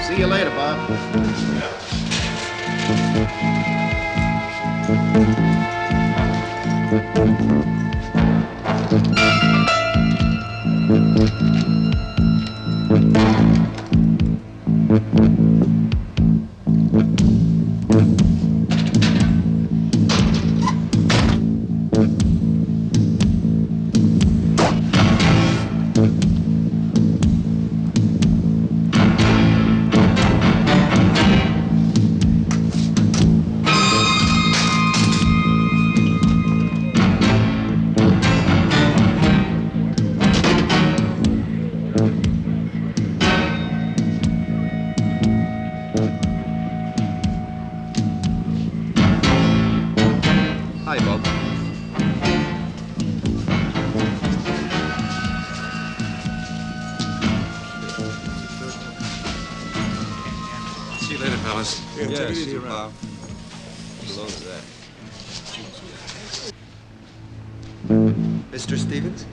See you later, Bob. Hi, Bob. See you later, fellas. Yeah, see you around. Below that. Mr. Stevens?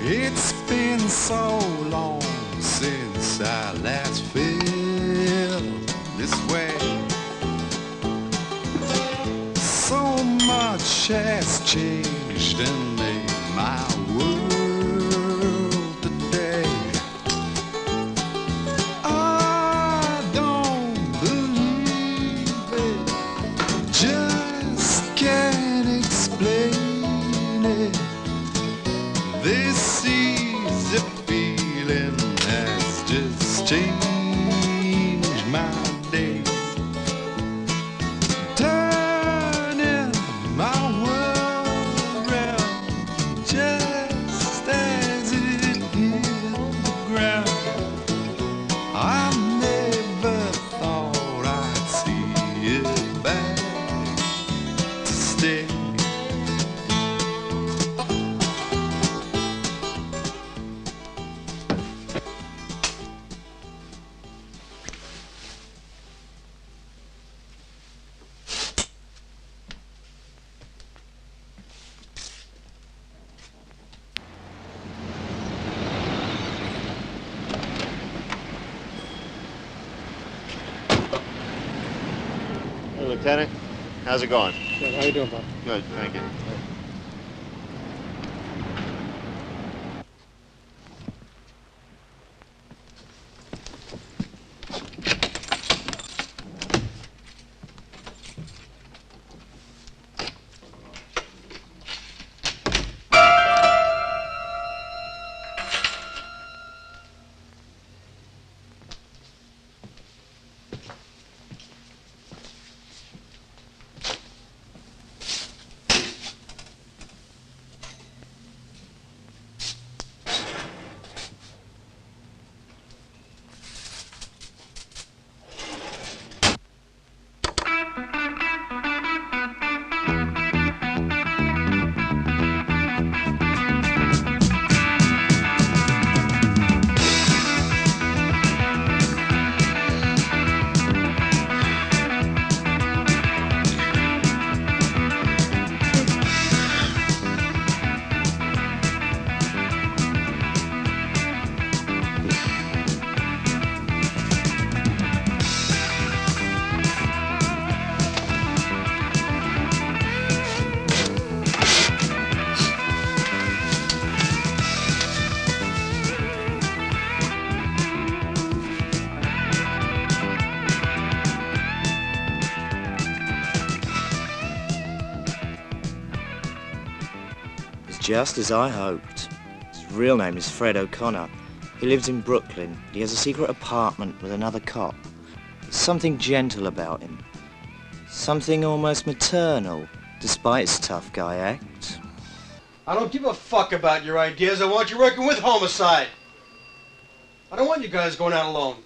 It's been so long since I last felt this way. So much has changed and made my world today. I don't believe it, just can't explain it. This easy feeling has just changed my day, turning my world around just Lieutenant. How's it going? Good. How you doing, Bob? Good, thank you. Just as I hoped. His real name is Fred O'Connor. He lives in Brooklyn. He has a secret apartment with another cop. There's something gentle about him. Something almost maternal, despite his tough guy act. I don't give a fuck about your ideas. I want you working with homicide. I don't want you guys going out alone.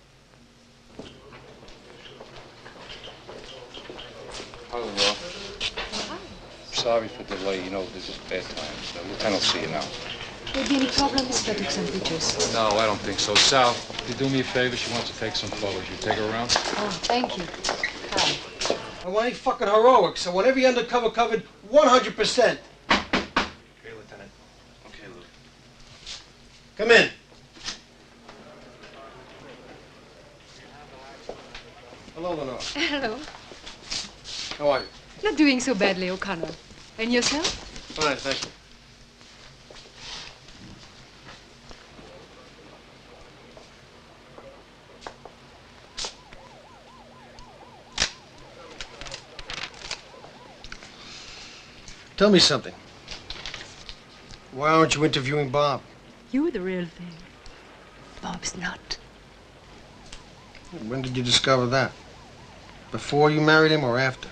Hello, Lenore. Sorry for the delay. You know, this is bad times. The lieutenant will see you now. Will there be any problems? I took some pictures. No, I don't think so. Sal, could you do me a favor? She wants to take some photos. You take her around? Oh, thank you. Hi. I want any fucking heroics. I want every undercover covered 100%. Okay, Lieutenant. Okay, Lou. Come in. Hello, Lenore. Hello. How are you? Not doing so badly, O'Connor. And yourself? Fine, thank you. Tell me something. Why aren't you interviewing Bob? You're the real thing. Bob's not. When did you discover that? Before you married him or after?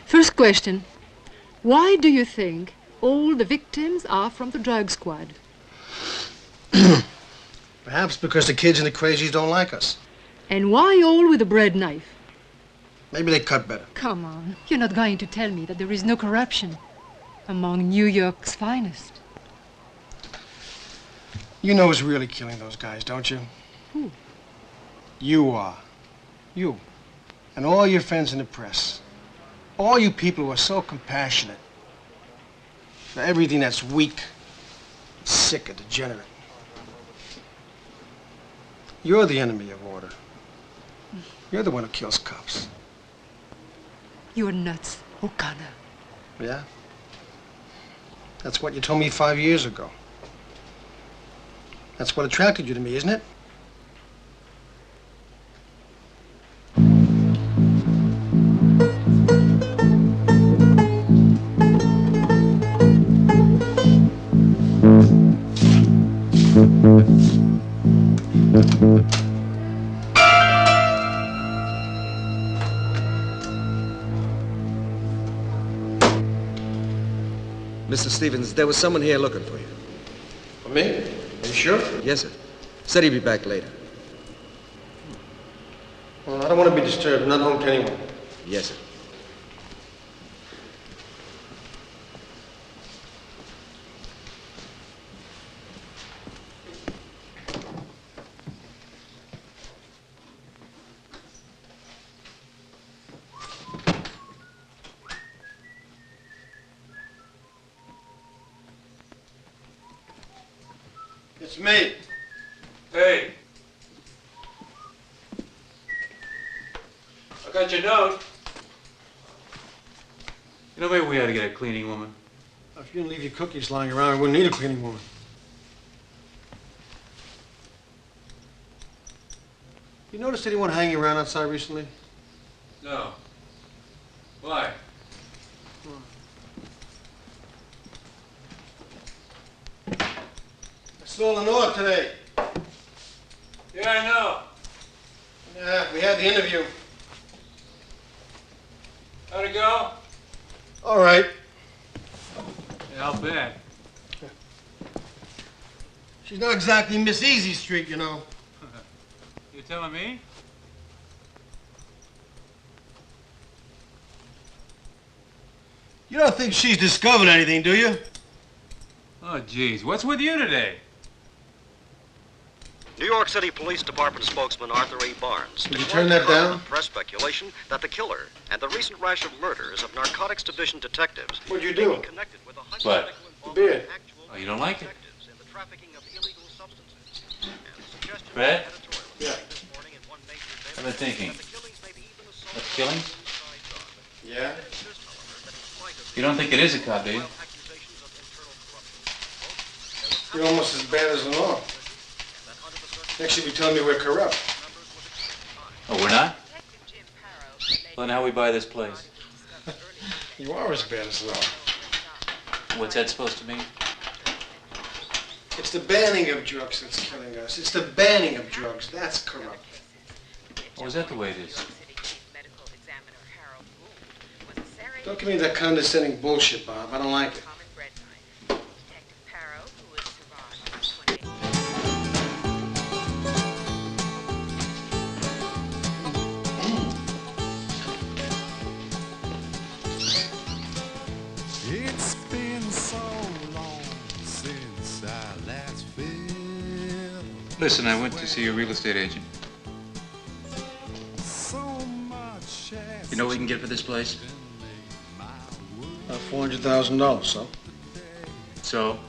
First question. Why do you think all the victims are from the drug squad? Perhaps because the kids and the crazies don't like us. And why all with a bread knife? Maybe they cut better. Come on. You're not going to tell me that there is no corruption among New York's finest. You know who's really killing those guys, don't you? Who? You are. You. And all your friends in the press. All you people who are so compassionate for everything that's weak, sick, and degenerate. You're the enemy of order. You're the one who kills cops. You're nuts, O'Connor. Yeah? That's what you told me 5 years ago. That's what attracted you to me, isn't it? Mr. Stevens, there was someone here looking for you. For me? Are you sure? Yes, sir. Said he'd be back later. Well, I don't want to be disturbed. I'm not home to anyone. Yes, sir. It's me. Hey. I Got your note. You know, maybe we ought to get a cleaning woman. If you didn't leave your cookies lying around, I wouldn't need a cleaning woman. You noticed anyone hanging around outside recently? No. Why? I saw Lenore today. Yeah, I know. Yeah, we had the interview. How'd it go? All right. Yeah, I'll bet. She's not exactly Miss Easy Street, you know. You telling me? You don't think she's discovered anything, do you? Oh, geez. What's with you today? New York City Police Department spokesman Arthur A. Barnes. Did you turn that down? Press speculation that the killer and the recent rash of murders of Narcotics Division detectives What'd you do? may be connected with a What? The beard. Oh, you don't like it? in the trafficking of illegal substances. And the suggestion Fred? Yeah. this morning in one major I've been thinking. that the killings may be even a What, killing? Yeah? You don't think it is a cop, do you? You're almost as bad as Lenore. Next you'll be telling me we're corrupt. Oh, we're not? Well, then how we buy this place? You are as bad as Lenore. What's that supposed to mean? It's the banning of drugs that's killing us. It's the banning of drugs. That's corrupt. Oh, is that the way it is? Don't give me that condescending bullshit, Bob. I don't like it. It's been so long since I last felt Listen, I went to see a real estate agent. so much as You know what we can get for this place? About $400,000, so. So,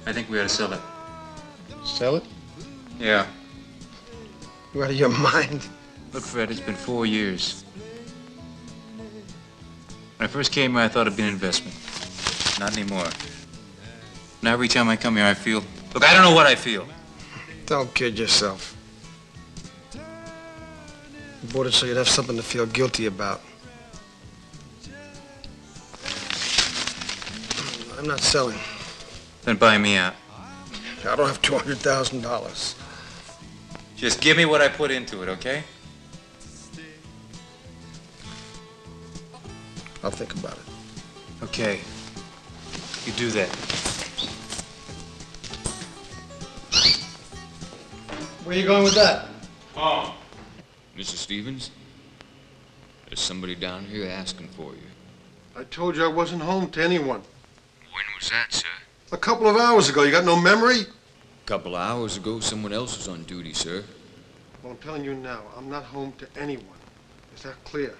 I think we ought to sell it. Sell it? Yeah. You out of your mind? Look, Fred, it's been 4 years. When I first came here, I thought it'd be an investment. Not anymore. Now, every time I come here, I feel... Look, I don't know what I feel. Don't kid yourself. You bought it so you'd have something to feel guilty about. I'm not selling. Then buy me out. I don't have $200,000. Just give me what I put into it, okay? I'll think about it. Okay. You do that. Where you going with that? Home. Mr. Stevens, there's somebody down here asking for you. I told you I wasn't home to anyone. When was that, sir? A couple of hours ago. You got no memory? A couple of hours ago, someone else was on duty, sir. Well, I'm telling you now, I'm not home to anyone. Is that clear?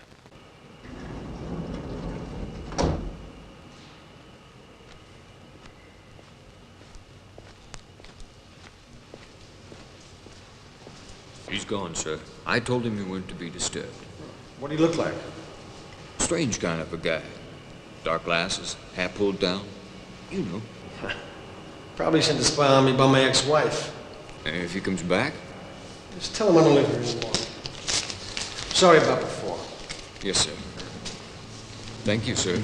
He's gone, sir. I told him you weren't to be disturbed. What do you look like? Strange kind of a guy. Dark glasses, hat pulled down. You know. Probably sent to spy on me by my ex-wife. And if he comes back? Just tell him I don't live here anymore. Sorry about before. Yes, sir. Thank you, sir.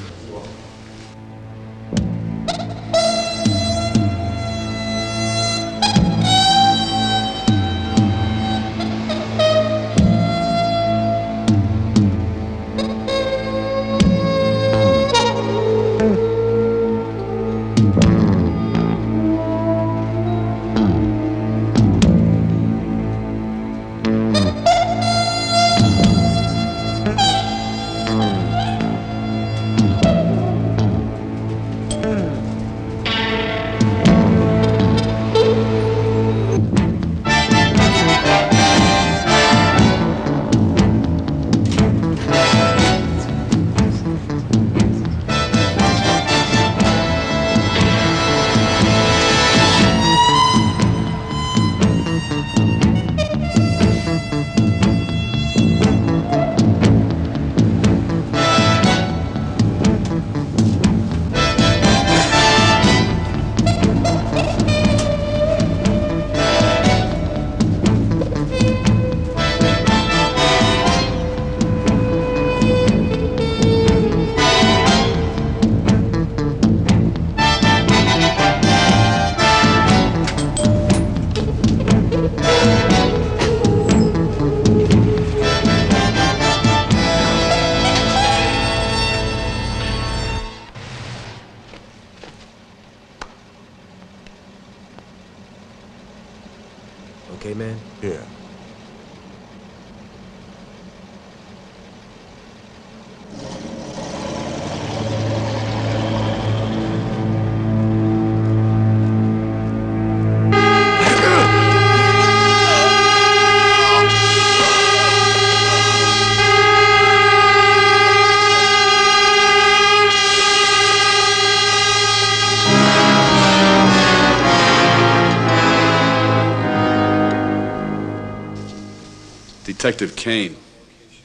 Detective Kane.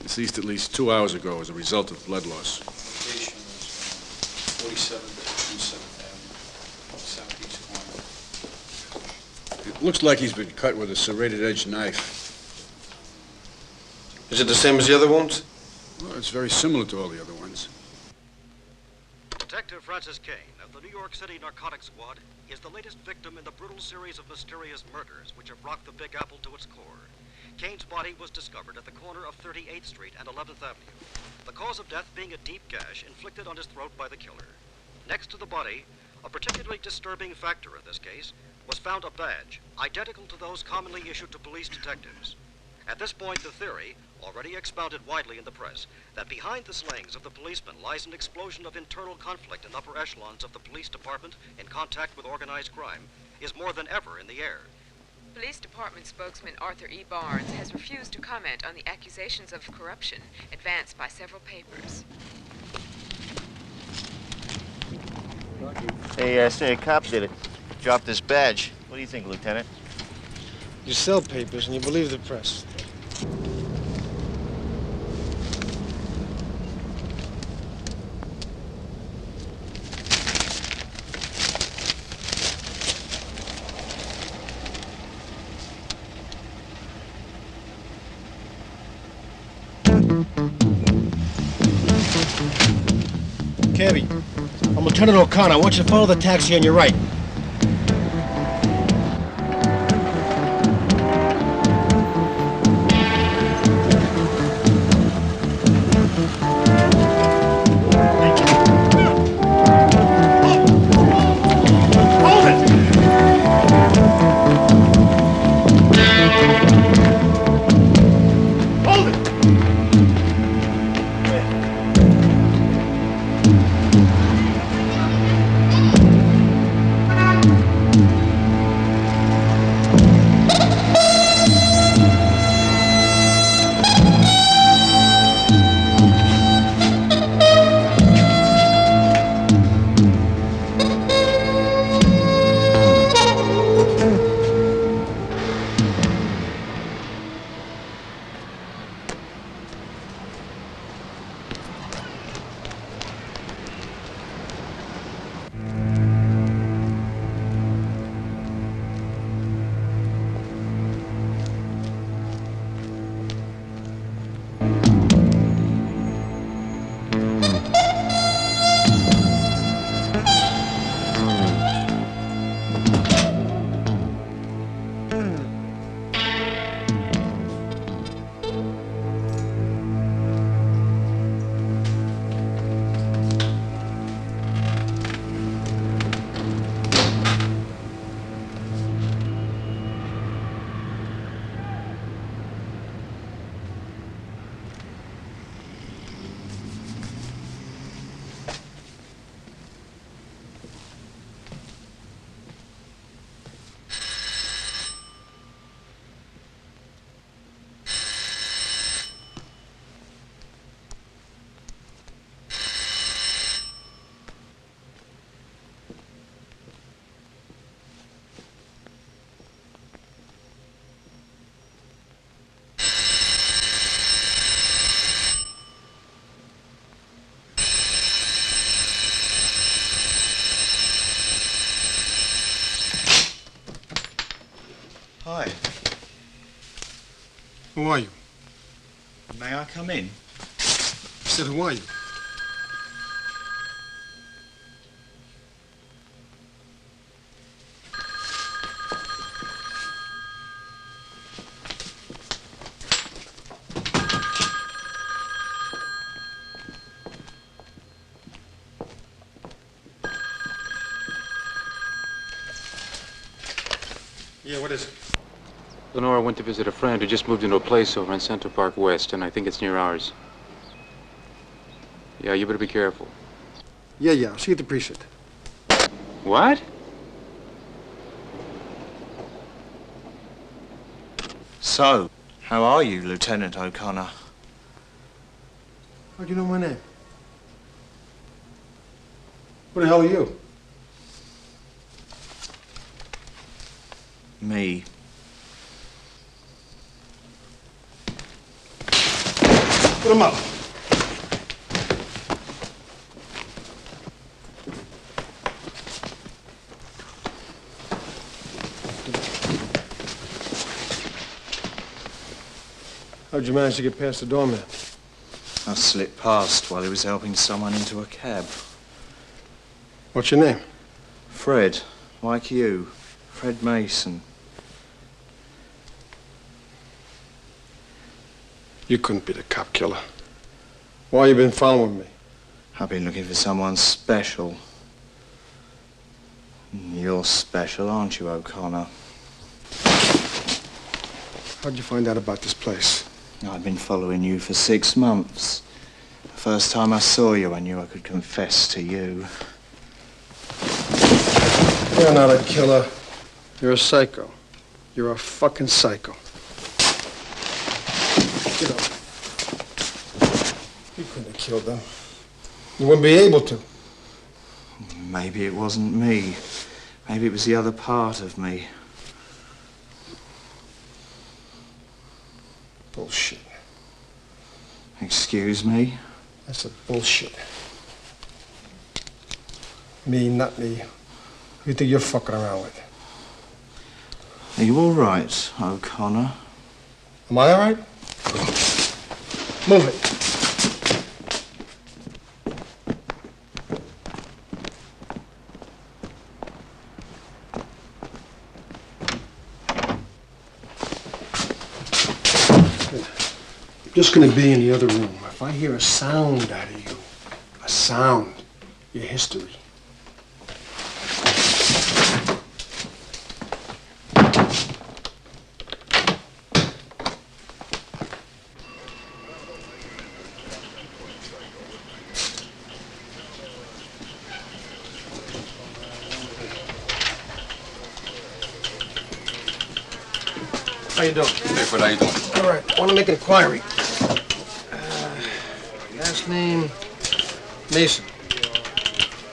Deceased at least 2 hours ago as a result of blood loss. Location is 47 27th Avenue, Southeast corner. It looks like he's been cut with a serrated edge knife. Is it the same as the other wounds? Well, it's very similar to all the other ones. Detective Francis Kane of the New York City Narcotics Squad is the latest victim in the brutal series of mysterious murders which have rocked the Big Apple to its core. Kane's body was discovered at the corner of 38th Street and 11th Avenue, the cause of death being a deep gash inflicted on his throat by the killer. Next to the body, a particularly disturbing factor in this case, was found a badge identical to those commonly issued to police detectives. At this point, the theory, already expounded widely in the press, that behind the slayings of the policemen lies an explosion of internal conflict in upper echelons of the police department in contact with organized crime, is more than ever in the air. Police Department spokesman Arthur E. Barnes has refused to comment on the accusations of corruption advanced by several papers. Hey, say a cop did it. Dropped his badge. What do you think, Lieutenant? You sell papers and you believe the press. Cabby, I'm Lieutenant O'Connor. I want you to follow the taxi on your right. Hi. Who are you? May I come in? I said, who are you? Yeah, what is it? Lenore went to visit a friend who just moved into a place over in Central Park West, and I think it's near ours. Yeah, you better be careful. Yeah, I'll see you at the precinct. What? So, how are you, Lieutenant O'Connor? How'd you know my name? Who the hell are you? Me. Put him up. How'd you manage to get past the doorman? I slipped past while he was helping someone into a cab. What's your name? Fred, like you. Fred Mason. You couldn't be the cop killer. Why you been following me? I've been looking for someone special. You're special, aren't you, O'Connor? How'd you find out about this place? I've been following you for 6 months. The first time I saw you, I knew I could confess to you. You're not a killer. You're a psycho. You're a fucking psycho. Get up. You couldn't have killed them. You wouldn't be able to. Maybe it wasn't me. Maybe it was the other part of me. Bullshit. Excuse me? That's a bullshit. Me, not me. Who you think you're fucking around with? Are you all right, O'Connor? Am I all right? Move it. Just gonna be in the other room. If I hear a sound out of you, a sound, your history. How you doing? Hey, Fred, how you doing? All right, I want to make an inquiry. Last name, Mason.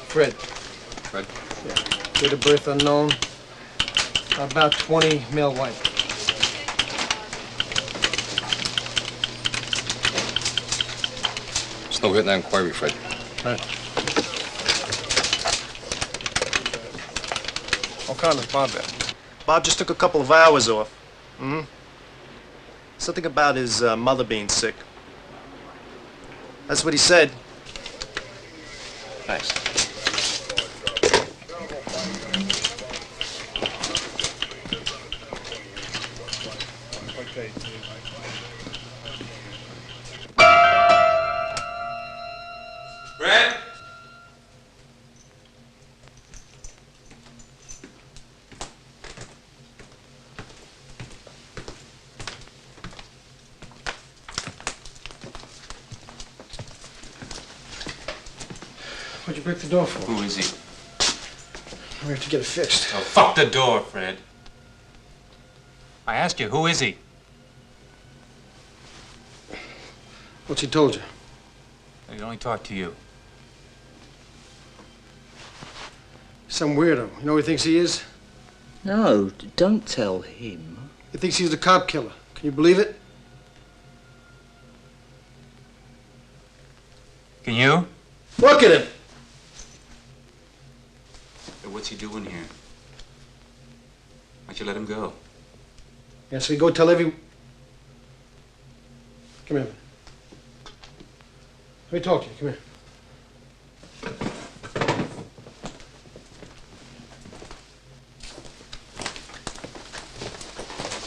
Fred. Fred? Yeah. Date of birth unknown. About 20, male white. There's no hitting that inquiry, Fred. Right. O'Connor's Bob there. Bob just took a couple of hours off. Mm-hmm. Something about his mother being sick. That's what he said. Thanks. Fred? What'd you break the door for? Who is he? We have to get it fixed. Oh, fuck the door, Fred. I asked you, who is he? What's he told you? He only talked to you. Some weirdo. You know who he thinks he is? No, don't tell him. He thinks he's the cop killer. Can you believe it? Can you? Look at him! Hey, what's he doing here? Why'd you let him go? Yeah, so you go tell every... Come here. Let me talk to you. Come here.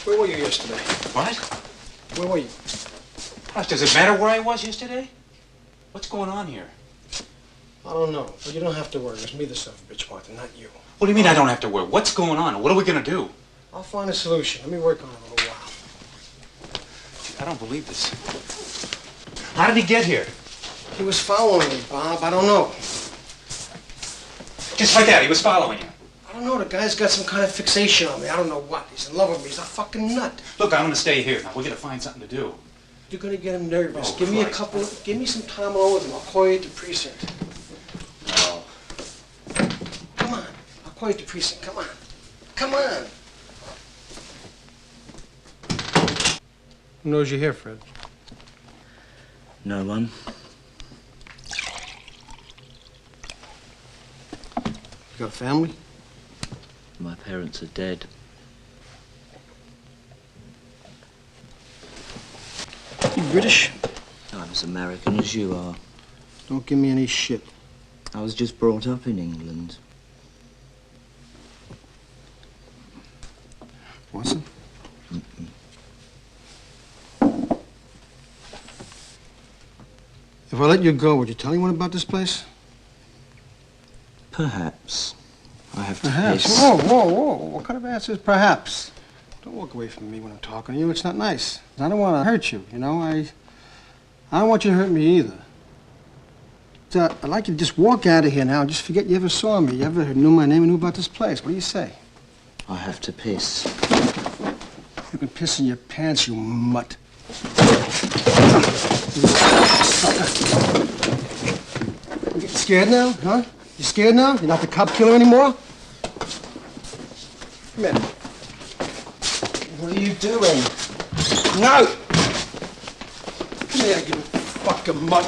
Where were you yesterday? What? Where were you? Gosh, does it matter where I was yesterday? What's going on here? I don't know, but you don't have to worry. It's me the son of a bitch, Martha, not you. What do you mean I don't have to worry? What's going on? What are we gonna do? I'll find a solution. Let me work on it a little while. I don't believe this. How did he get here? He was following me, Bob. I don't know. Just like that, he was following you. I don't know. The guy's got some kind of fixation on me. I don't know what. He's in love with me. He's a fucking nut. Look, I'm gonna stay here. Now, we're gonna find something to do. You're gonna get him nervous. Oh, give me Christ. give me some time alone with him. I'll call you at the precinct. Oh. Come on. I'll call you at the precinct. Come on. Come on. Who knows you're here, Fred? No one. You got a family? My parents are dead. You British? I'm as American as you are. Don't give me any shit. I was just brought up in England. Watson? If I let you go, would you tell anyone about this place? Perhaps. I have to Perhaps. piss. Whoa, whoa, whoa. What kind of answer is perhaps? Don't walk away from me when I'm talking to you. It's not nice. I don't want to hurt you, you know? I don't want you to hurt me either. So I'd like you to just walk out of here now and just forget you ever saw me. You ever knew my name and knew about this place. What do you say? I have to piss. You can piss in your pants, you mutt. You getting scared now, huh? You scared now? You're not the cop killer anymore? Come here. What are you doing? No! Come here, you fucking mutt.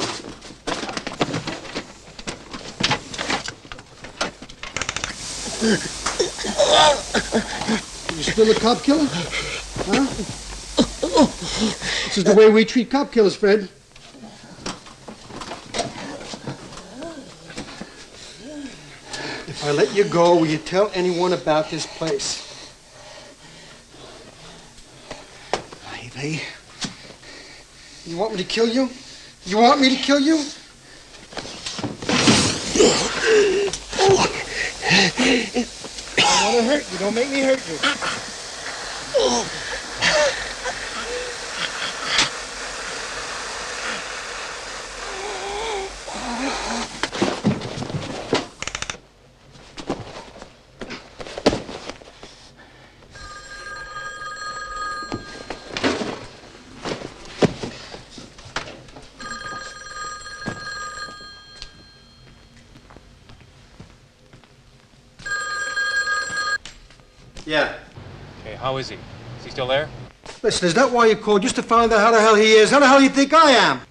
You still a cop killer? Huh? This is the way we treat cop killers, Fred. If I let you go, will you tell anyone about this place? Ivy, you want me to kill you? You want me to kill you? I don't want to hurt you. Don't make me hurt you. Yeah. Okay, how is he? Is he still there? Listen, is that why you called? Just to find out how the hell he is? How the hell do you think I am?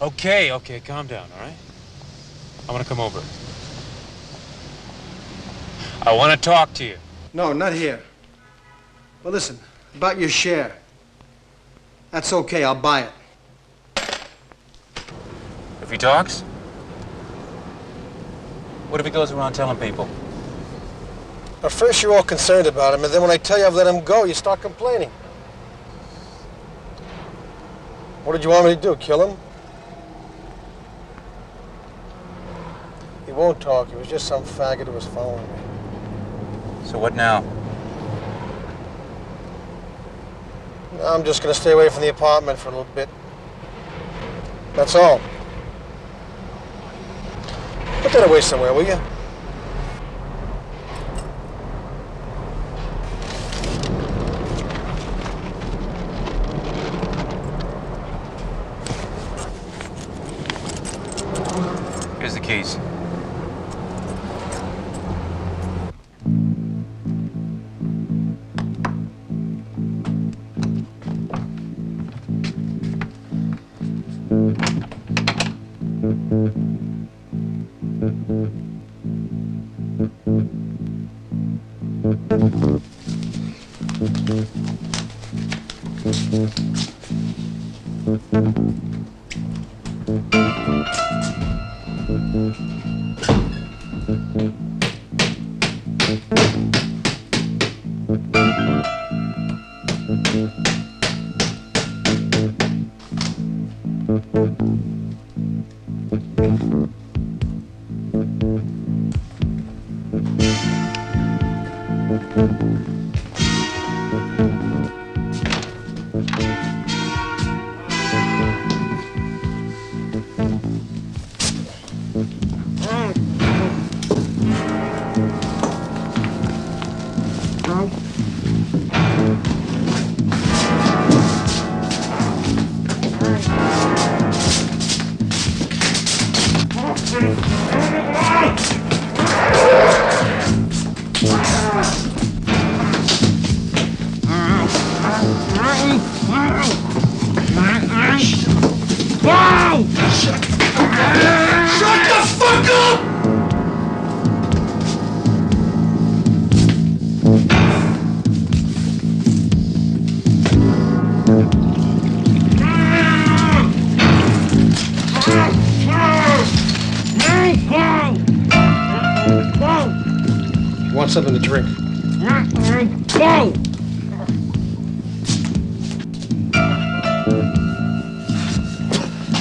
Okay, calm down, all right? I want to come over. I want to talk to you. No, not here. Well, listen, about your share. That's okay, I'll buy it. If he talks? What if he goes around telling people? Now, first you're all concerned about him, and then when I tell you I've let him go, you start complaining. What did you want me to do, kill him? He won't talk. He was just some faggot who was following me. So what now? I'm just gonna stay away from the apartment for a little bit. That's all. Put that away somewhere, will you? Here's the keys. Want something to drink?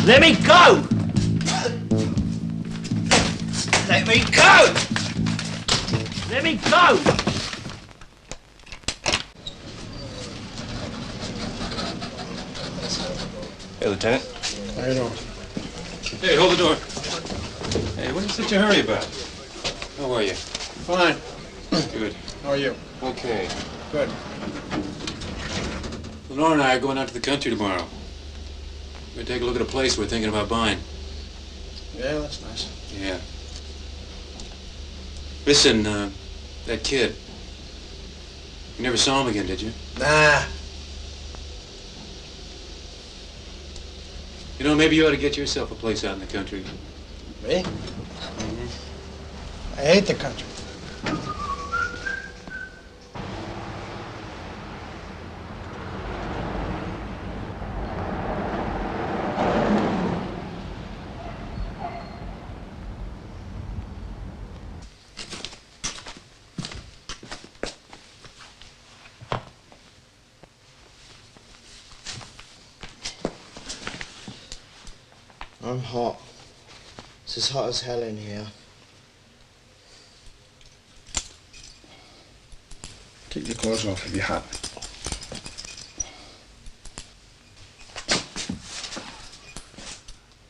Let me go! Let me go! Let me go! Hey, Lieutenant. How you doing? Hey, hold the door. Hey, what's such a hurry about? How are you? Fine. Good. How are you? Okay. Good. Lenore and I are going out to the country tomorrow. We're gonna take a look at a place we're thinking about buying. Yeah, that's nice. Yeah. Listen, that kid. You never saw him again, did you? Nah. You know, maybe you ought to get yourself a place out in the country. Me? I hate the country. I'm hot. It's as hot as hell in here. Take your clothes off if you're hot.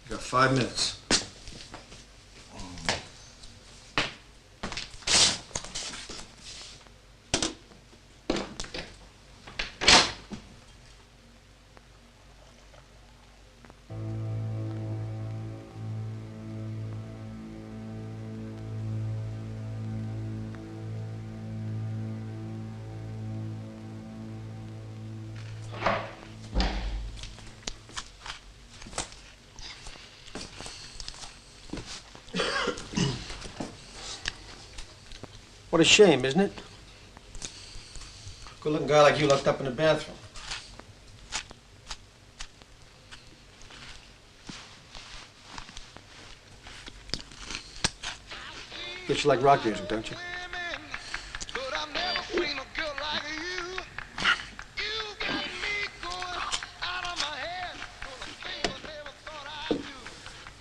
You got 5 minutes. What a shame, isn't it? Good-looking guy like you locked up in the bathroom. Guess you like rock music, don't you?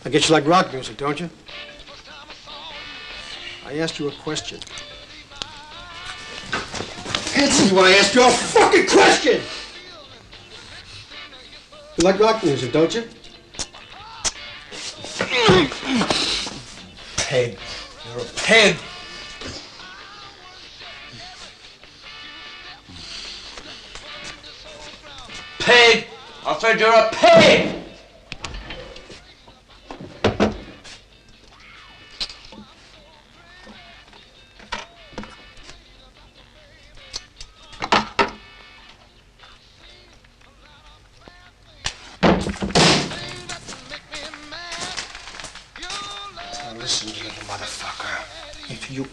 I guess you like rock music, don't you? I asked you a question. Answer me when I ask you a fucking question! You like rock music, don't you? Pig. You're a pig. Pig! I said you're a pig! Listen, you little motherfucker. If you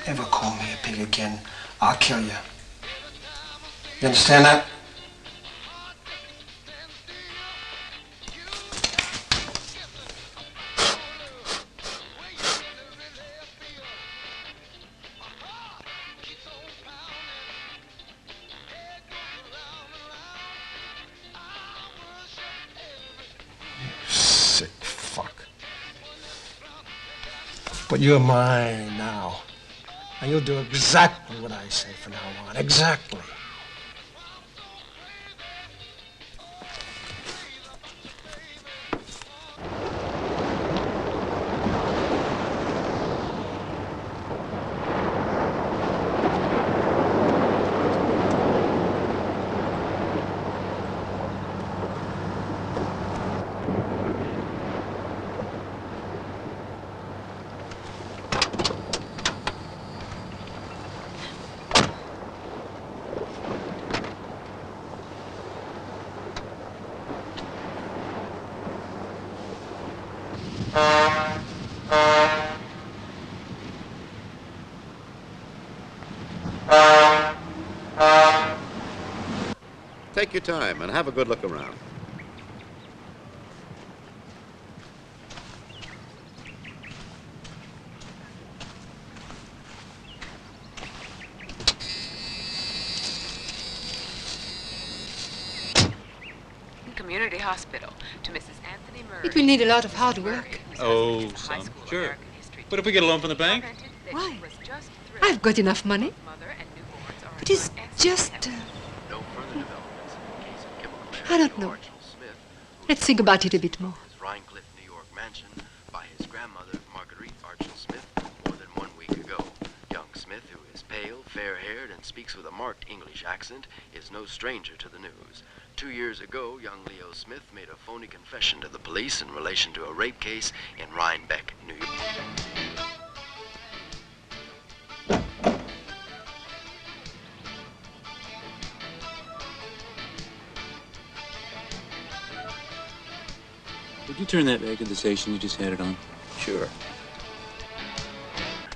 ever call me a pig again, I'll kill you. You understand that? But you're mine now. And you'll do exactly what I say from now on. Exactly. Take your time and have a good look around. Community Hospital to Mrs. Anthony Murray. It will need a lot of hard work. Oh, some. Sure. But if we get a loan from the bank? Why? I've got enough money. But it's just... I don't know. Let's think about it a bit more. New York mansion by his grandmother, Marguerite Archel Smith, more than 1 week ago. Young Smith, who is pale, fair-haired, and speaks with a marked English accent, is no stranger to the news. 2 years ago, young Leo Smith made a phony confession to the police in relation to a rape case in Rhinebeck, New York. Would you turn that back to the station you just had it on? Sure.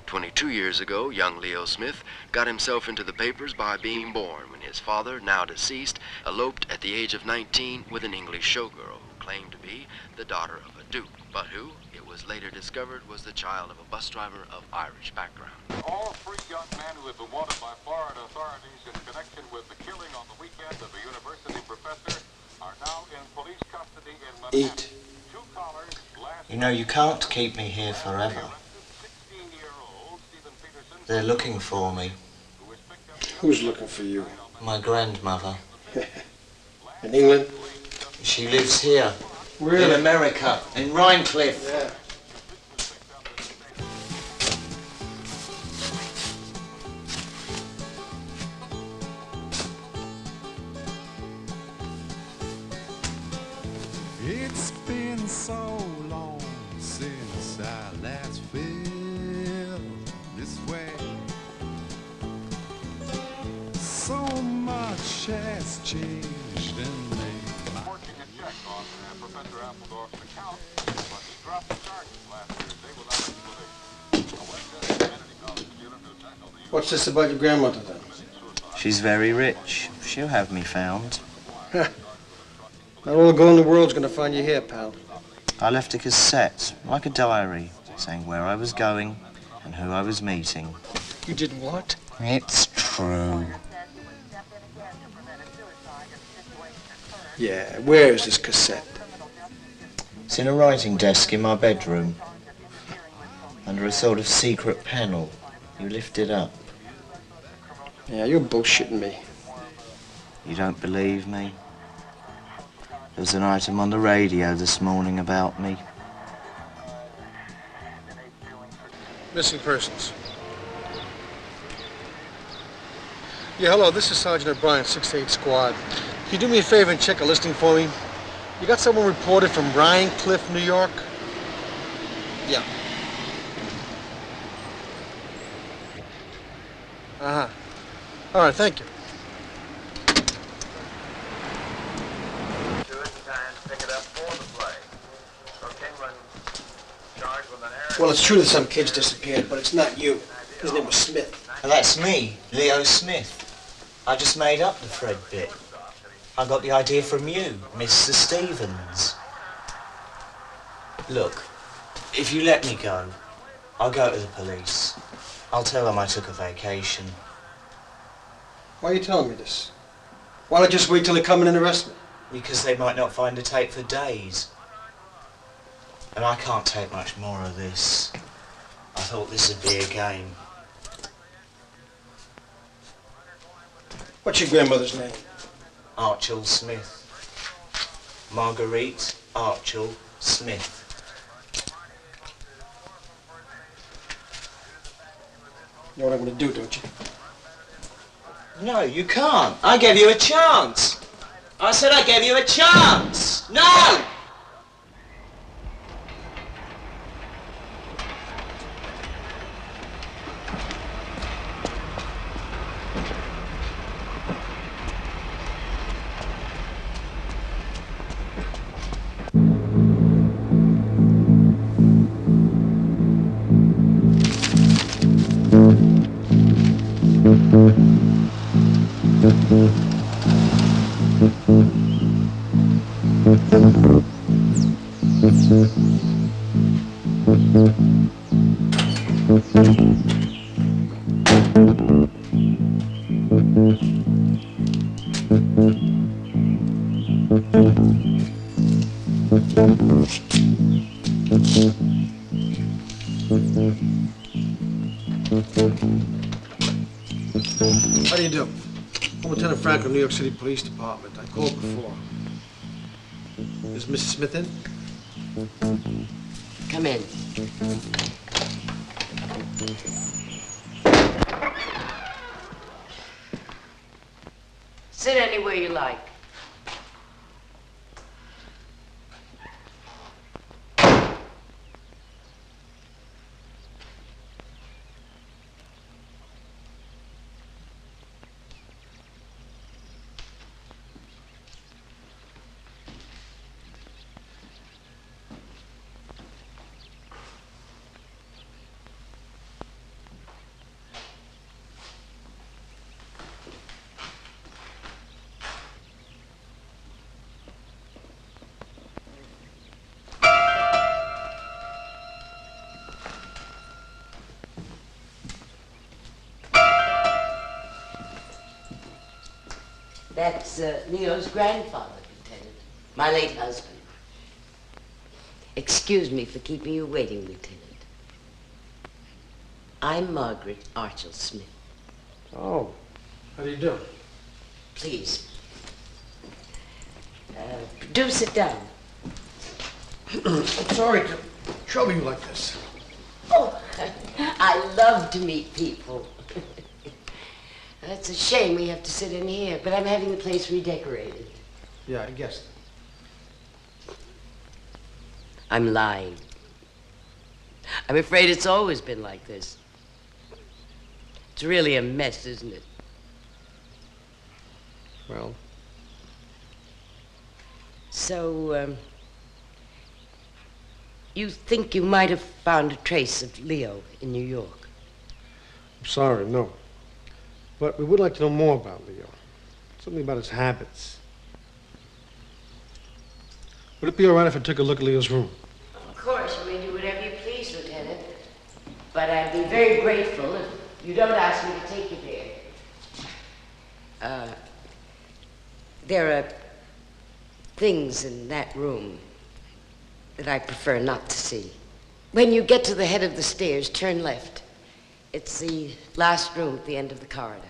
22 years ago, young Leo Smith got himself into the papers by being born when his father, now deceased, eloped at the age of 19 with an English showgirl who claimed to be the daughter of a duke, but who, it was later discovered, was the child of a bus driver of Irish background. All 3 young men who have been wanted by Florida authorities in connection with the killing on the weekend of a university professor are now in police custody in Manhattan. Eat. You know, you can't keep me here forever. They're looking for me. Who's looking for you? My grandmother. In England? She lives here. Really? In America, in Rhinecliff. Yeah. It's been so long since I last felt this way. So much has changed in me. Forging a check on Professor Appledorf's account, but he dropped the charges last Thursday without explanation. A Westchester Kennedy College student who tackled the... What's this about your grandmother, then? She's very rich. She'll have me found. Not all the gold in the world's gonna find you here, pal. I left a cassette, like a diary, saying where I was going and who I was meeting. You did what? It's true. Yeah, where is this cassette? It's in a writing desk in my bedroom. Under a sort of secret panel. You lift it up. Yeah, you're bullshitting me. You don't believe me? There was an item on the radio this morning about me. Missing persons. Yeah, hello, this is Sergeant O'Brien, 6th Squad. Can you do me a favor and check a listing for me? You got someone reported from Rhinecliff, New York? Yeah. Uh-huh. All right, thank you. Well, it's true that some kids disappeared, but it's not you. His name was Smith. And that's me, Leo Smith. I just made up the Fred bit. I got the idea from you, Mr. Stevens. Look, if you let me go, I'll go to the police. I'll tell them I took a vacation. Why are you telling me this? Why not just wait till they come in and arrest me? Because they might not find a tape for days. And I can't take much more of this. I thought this would be a game. What's your grandmother's name? Archel Smith. Marguerite Archel Smith. You know what I'm going to do, don't you? No, you can't. I gave you a chance. I said I gave you a chance. No! How do you do? I'm Lieutenant Franco, New York City Police Department. I called before. Is Mrs. Smith in? Come in. Sit anywhere you like. That's Leo's grandfather, Lieutenant. My late husband. Excuse me for keeping you waiting, Lieutenant. I'm Margaret Archel Smith. Oh, how do you do? Please. Do sit down. I'm sorry to trouble you like this. Oh, I love to meet people. It's a shame we have to sit in here, but I'm having the place redecorated. Yeah, I guessed. I'm lying. I'm afraid it's always been like this. It's really a mess, isn't it? Well. So, you think you might have found a trace of Leo in New York? I'm sorry, no. But we would like to know more about Leo. Something about his habits. Would it be all right if I took a look at Leo's room? Of course, you may do whatever you please, Lieutenant. But I'd be very grateful if you don't ask me to take you there. There are things in that room that I prefer not to see. When you get to the head of the stairs, turn left. It's the last room at the end of the corridor.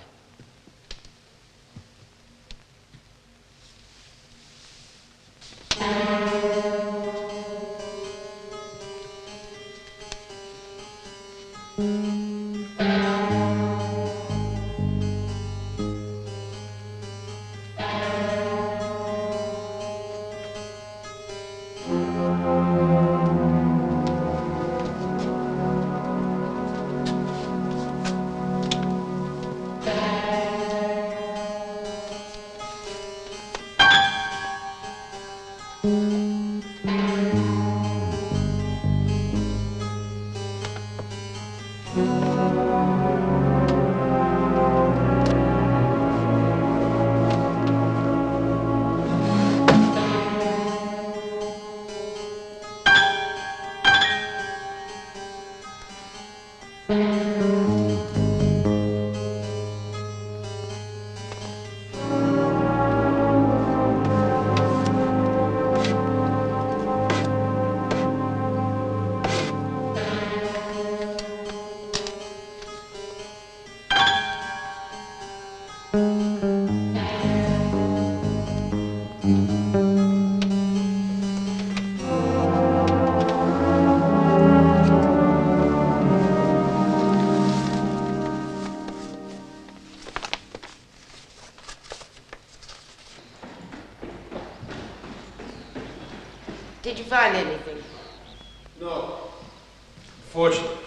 Did you find anything? No. Unfortunately.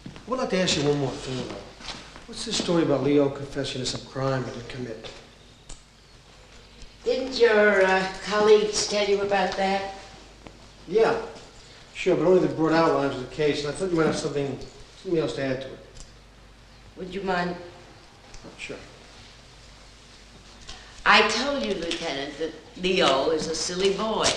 I would like to ask you one more thing, though. What's this story about Leo confessing to some crime he didn't commit? Didn't your colleagues tell you about that? Yeah. Sure, but only the broad outlines of the case, and I thought you might have something else to add to it. Would you mind? Sure. I told you, Lieutenant, that Leo is a silly boy.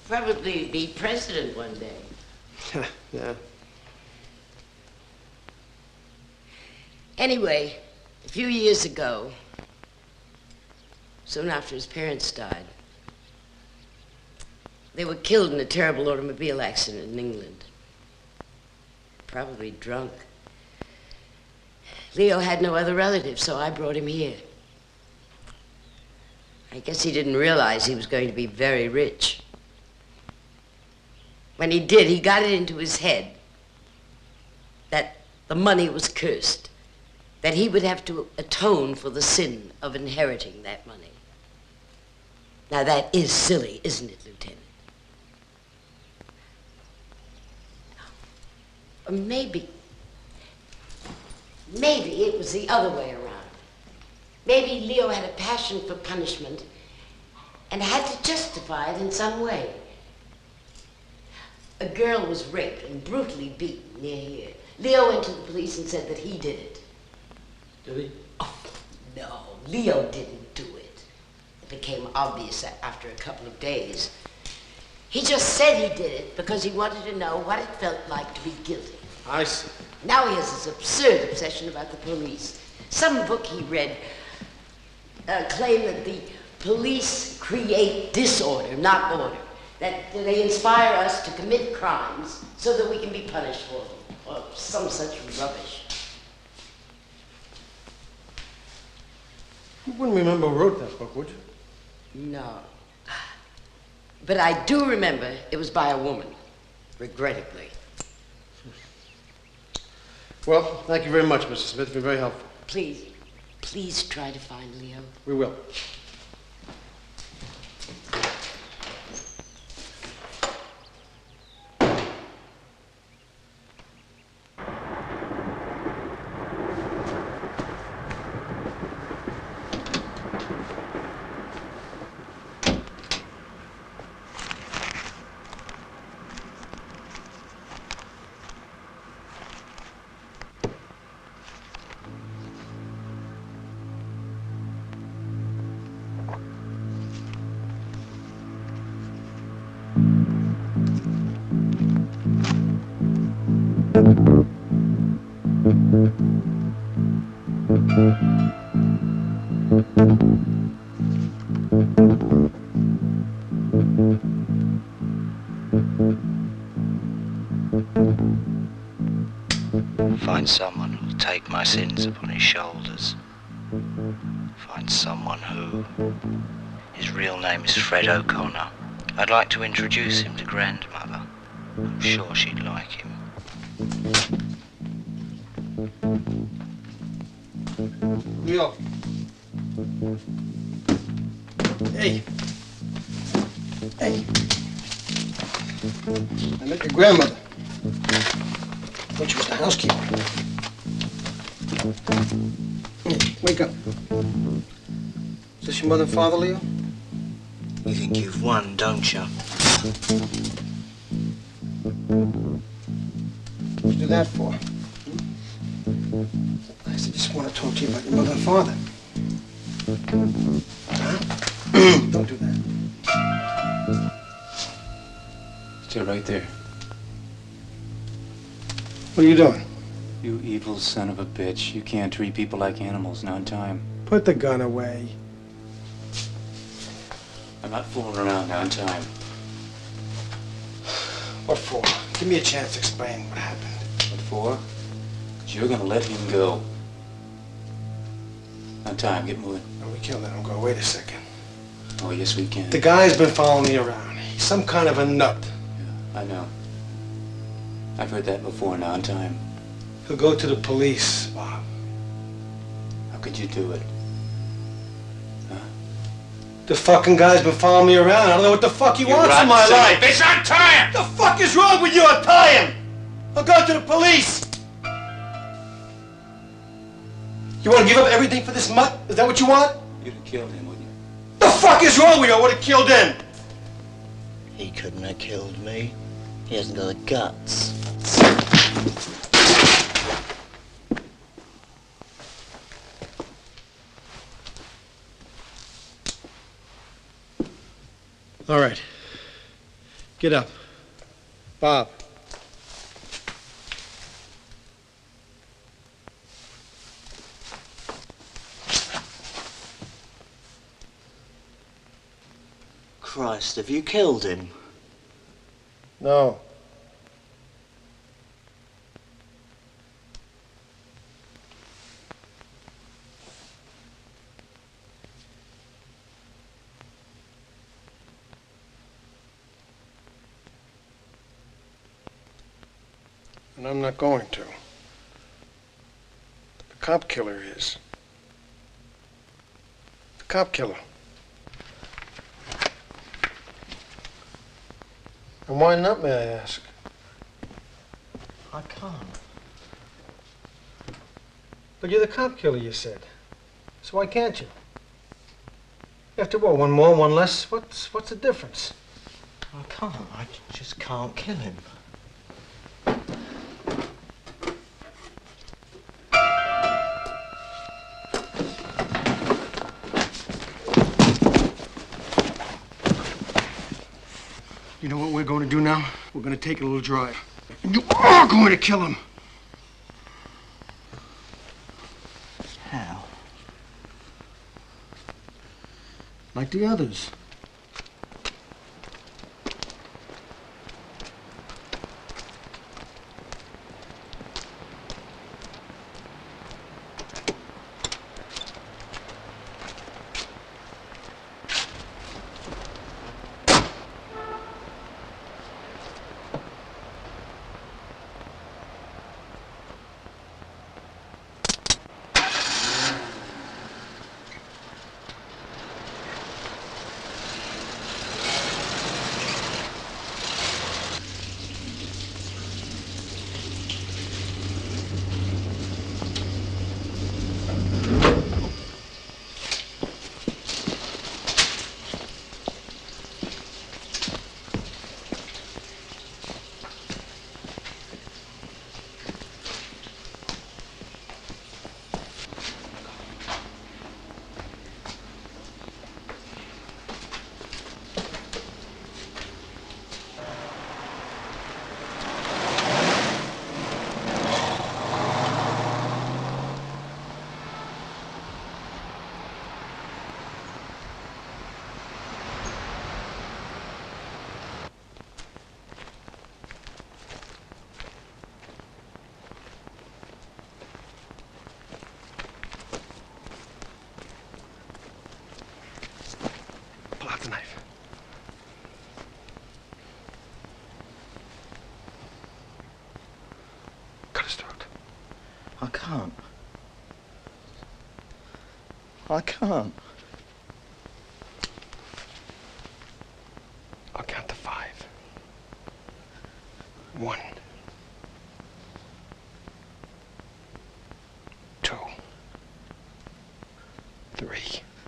Probably be president one day. Yeah. Anyway, a few years ago, soon after his parents died. They were killed in a terrible automobile accident in England. Probably drunk. Leo had no other relatives, so I brought him here. I guess he didn't realize he was going to be very rich. When he did, he got it into his head that the money was cursed, that he would have to atone for the sin of inheriting that money. Now that is silly, isn't it, Lieutenant? Or maybe it was the other way around. Maybe Leo had a passion for punishment and had to justify it in some way. A girl was raped and brutally beaten near here. Leo went to the police and said that he did it. Did he? Oh, no, Leo didn't do it. It became obvious after a couple of days. He just said he did it because he wanted to know what it felt like to be guilty. I see. Now he has this absurd obsession about the police. Some book he read claimed that the police create disorder, not order. That they inspire us to commit crimes so that we can be punished for them, or some such rubbish. You wouldn't remember who wrote that book, would you? No. But I do remember it was by a woman, regrettably. Well, thank you very much, Mr. Smith. You've been very helpful. Please try to find Leo. We will. Find someone who'll take my sins upon his shoulders. Find someone who... His real name is Fred O'Connor. I'd like to introduce him to grandmother. I'm sure she'd like him. Leo. Hey. Hey. I met your grandmother. Thought she was the housekeeper. Hey, wake up. Is this your mother and father, Leo? You think you've won, don't you? What'd you do that for? I just want to talk to you about your mother and father. Huh? Don't do that. Stay right there. What are you doing? You evil son of a bitch. You can't treat people like animals, not in time. Put the gun away. I'm not fooling around, now in time. What for? Give me a chance to explain what happened. What for? 'Cause you're gonna let him go. Now time, get moving. No, we can't let him go. Wait a second. Oh, yes we can. The guy's been following me around. He's some kind of a nut. Yeah, I know. I've heard that before, now in time. He'll go to the police, Bob. How could you do it? The fucking guy's been following me around. I don't know what the fuck he wants in my life. Bitch, untie him! What the fuck is wrong with you? Untie him! I'll go to the police! You want to give up everything for this mutt? Is that what you want? You'd have killed him, wouldn't you? The fuck is wrong with you? I would have killed him. He couldn't have killed me. He hasn't got the guts. All right. Get up. Bob. Christ, have you killed him? No. And I'm not going to. The Copkiller is. The Copkiller. And why not, may I ask? I can't. But you're the Copkiller, you said. So why can't you? After all, one more, one less, what's the difference? I can't. I just can't kill him. You know what we're going to do now? We're going to take a little drive. And you are going to kill him! How? Like the others. Pull out the knife. Cut his throat. I can't. I can't. I'll count to 5. 1. 2. 3.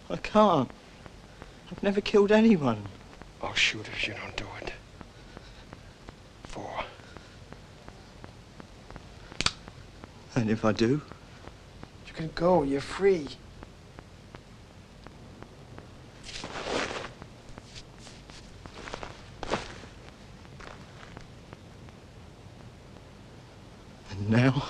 I can't. I've never killed anyone. I'll shoot if you don't do it. 4. And if I do? You can go. You're free. And now?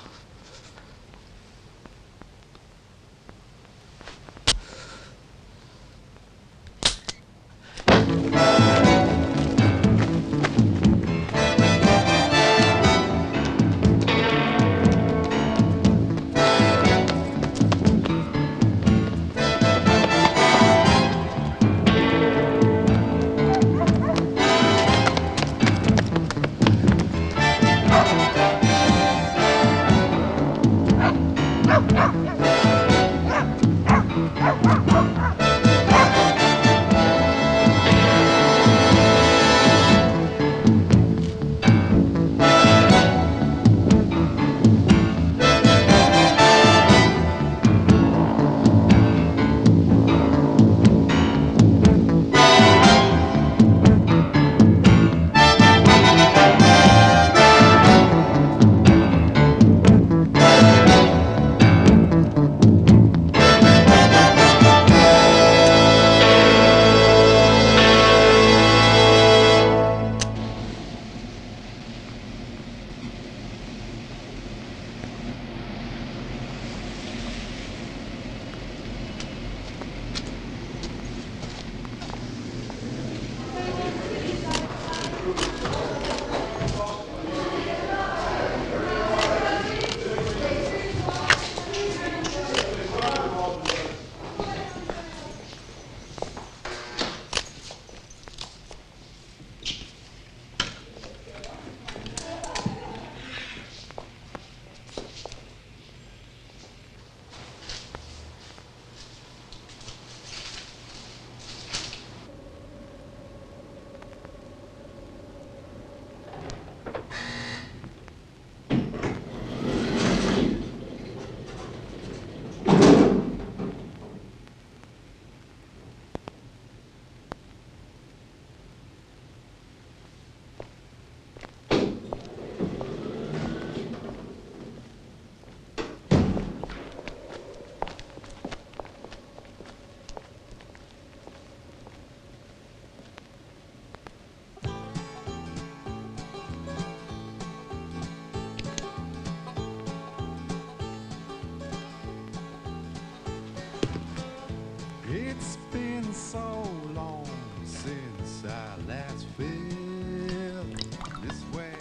It's been so long since I last felt this way.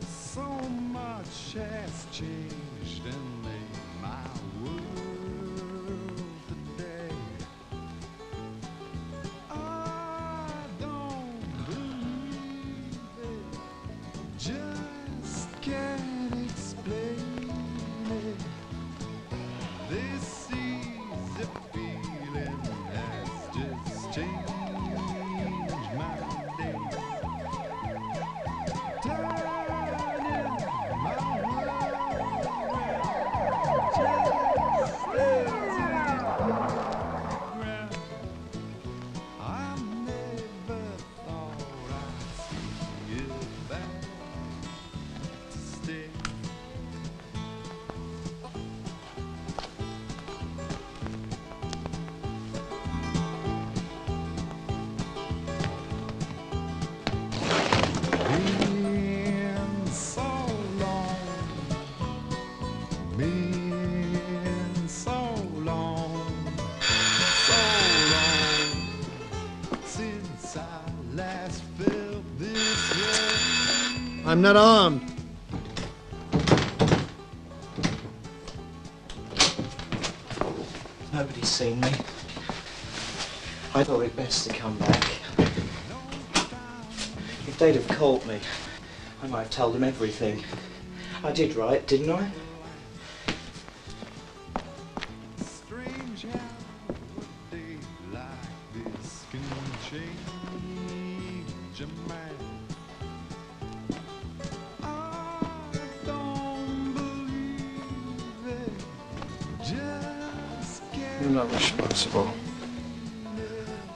So much has changed and made my world today. I don't believe it, just can't explain it. This easy feeling has just changed my day. Turning my world around, just as ground. I never thought I'd see it back to stay. Been so long, been so long, since I last felt this way. I'm not armed. Nobody's seen me. I thought it best to come back. If they'd have caught me, I might have told them everything. I did right, didn't I? Strange how a day like this can change a man. I don't believe it, just can't. You're not responsible.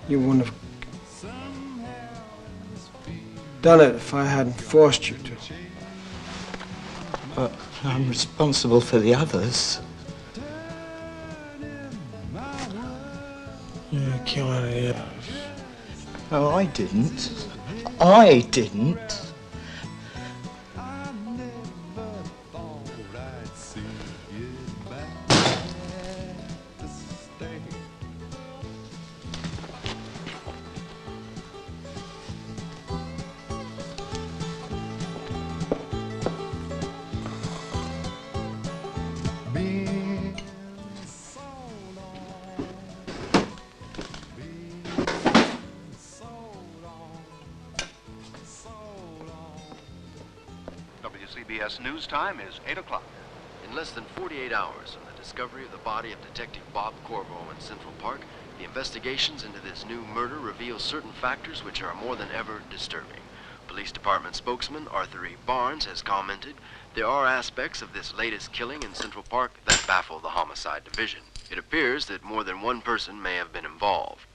You wouldn't have done it if I hadn't forced you to. But I'm responsible for the others. You're killing the others. Oh, I didn't. I didn't. WCBS News Time is 8 o'clock. In less than 48 hours from the discovery of the body of Detective Bob Carvo in Central Park, the investigations into this new murder reveal certain factors which are more than ever disturbing. Police Department spokesman Arthur E. Barnes has commented, "There are aspects of this latest killing in Central Park that baffle the Homicide Division. It appears that more than one person may have been involved.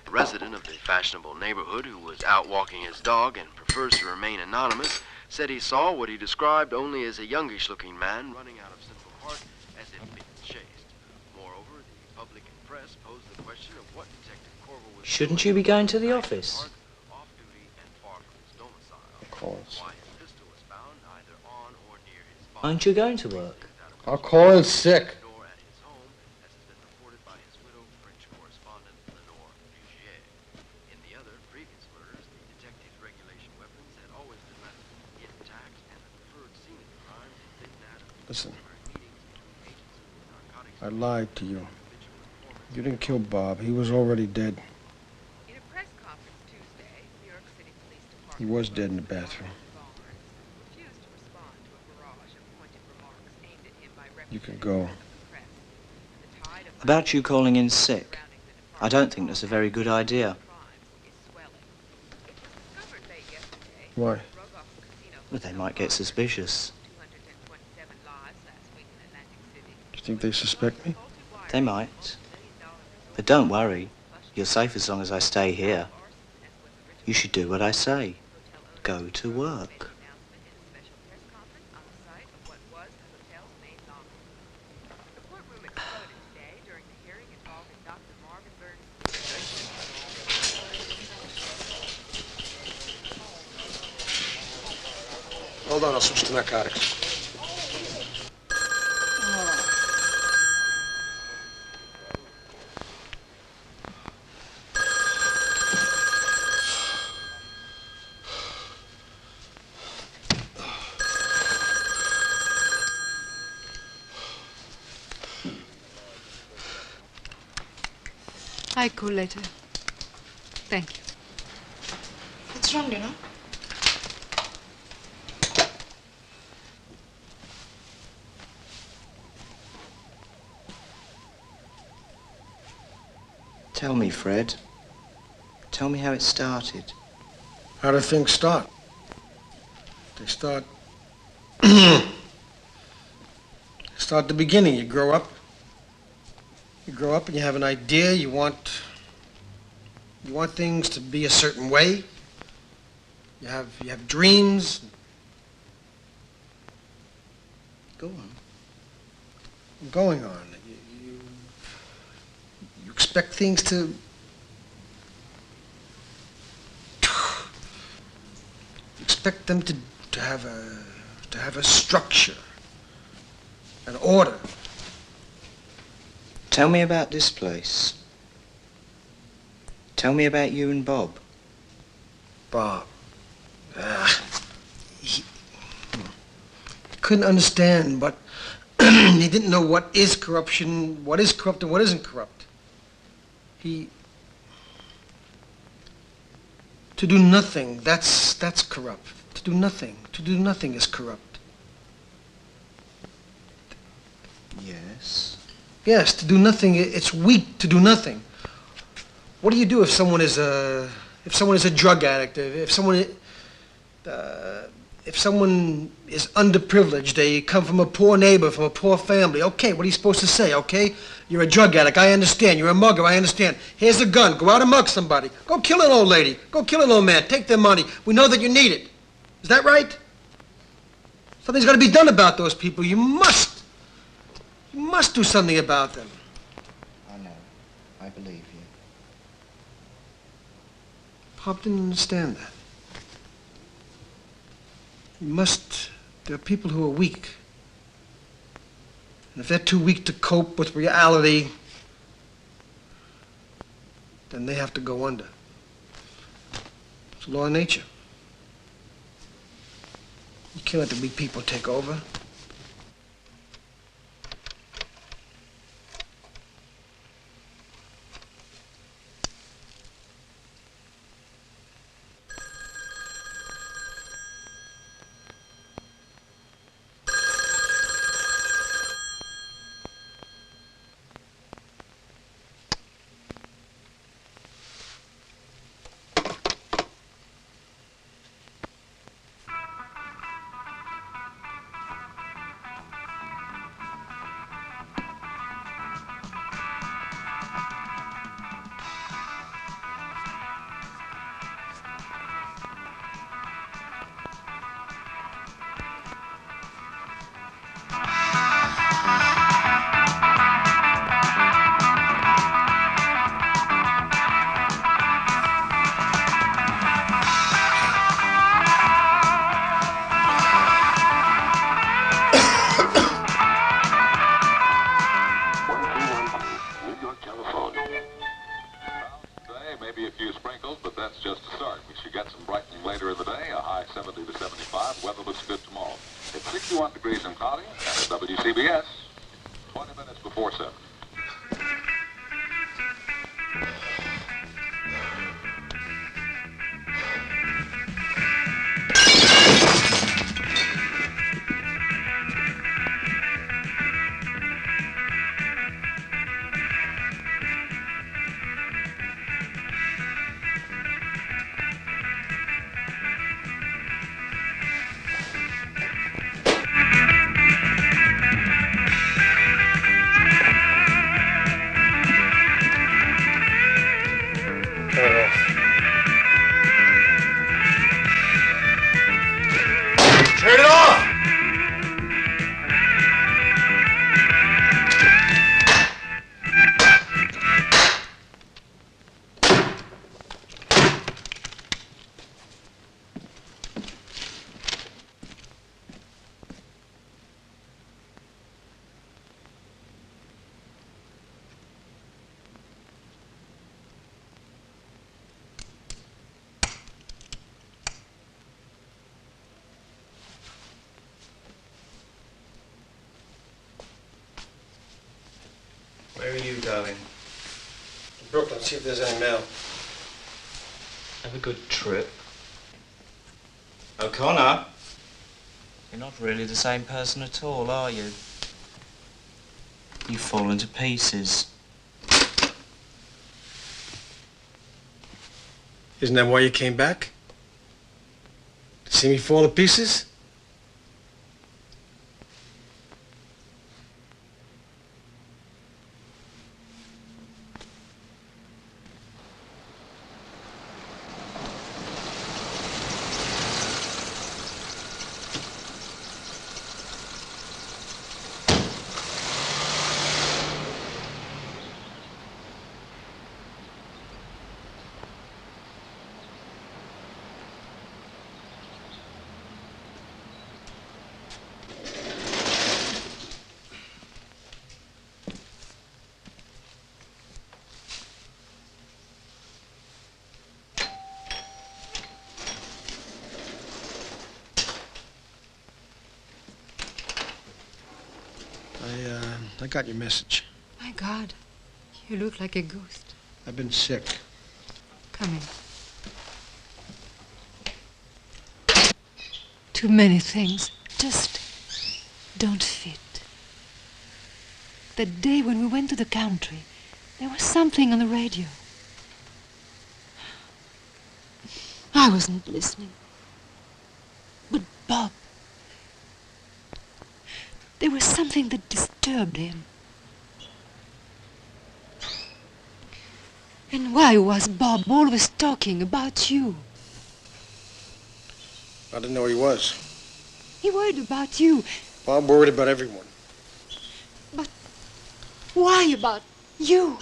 A resident of the fashionable neighborhood who was out walking his dog and prefers to remain anonymous said he saw what he described only as a youngish-looking man running out of Central Park as if being chased. Moreover, the public and press posed the question of what Detective Carvo was Shouldn't you be going to the office? off-duty and far from his domicile. Of course. Why his pistol was found either on or near his body. Aren't you going to work? I'll call in sick. Door at his home, as has been reported by his widow, French correspondent Lenore. In the other previous murders, the detective's regulation weapons had always been left intact, and the preferred scene of the crime had been that of Listen, meetings between agents of the narcotics. I lied to you. You didn't kill Bob. He was already dead. In a press conference Tuesday, New York City Police Department He was dead in the bathroom. refused to respond to a barrage of pointed remarks aimed at him by You can go. About you calling in sick, I don't think that's a very good idea. Why? But they might get suspicious. You think they suspect me? They might. But don't worry. You're safe as long as I stay here. You should do what I say. Go to work. Hold on, I'll switch to narcotics. I call later. Thank you. What's wrong, Lenore? Tell me, Fred. Tell me how it started. How do things start? They start... start at the beginning. You grow up. You grow up and you have an idea. You want things to be a certain way. You have dreams. Go on. I'm going on. You expect things to... You expect them to have a structure, an order. Tell me about this place. Tell me about you and Bob. Bob. He couldn't understand, but he didn't know what is corruption, what is corrupt and what isn't corrupt. To do nothing, that's corrupt. To do nothing is corrupt. Yes. Yes, to do nothing, it's weak to do nothing. What do you do if someone is a drug addict, if someone is underprivileged, they come from a poor neighbor, from a poor family? Okay, what are you supposed to say? Okay, you're a drug addict, I understand. You're a mugger, I understand. Here's a gun, go out and mug somebody. Go kill an old lady, go kill an old man, take their money. We know that you need it. Is that right? Something's got to be done about those people. You must do something about them. I know. I believe you. Pop didn't understand that. There are people who are weak. And if they're too weak to cope with reality, then they have to go under. It's a law of nature. You can't let the weak people take over. Maybe a few sprinkles, but that's just a start. We should get some brightening later in the day, a high 70 to 75. Weather looks good tomorrow. It's 61 degrees and cloudy, and at WCBS, 20 minutes before 7. Turn it off! Where are you going? Brooklyn, see if there's any mail. Have a good trip. O'Connor, you're not really the same person at all, are you? You've fallen to pieces. Isn't that why you came back? To see me fall to pieces? I got your message. My God, you look like a ghost. I've been sick. Come in. Too many things just don't fit. The day when we went to the country, there was something on the radio. I wasn't listening. But Bob, there was something that disturbed him. And why was Bob always talking about you? I didn't know he was. He worried about you. Bob worried about everyone. But why about you?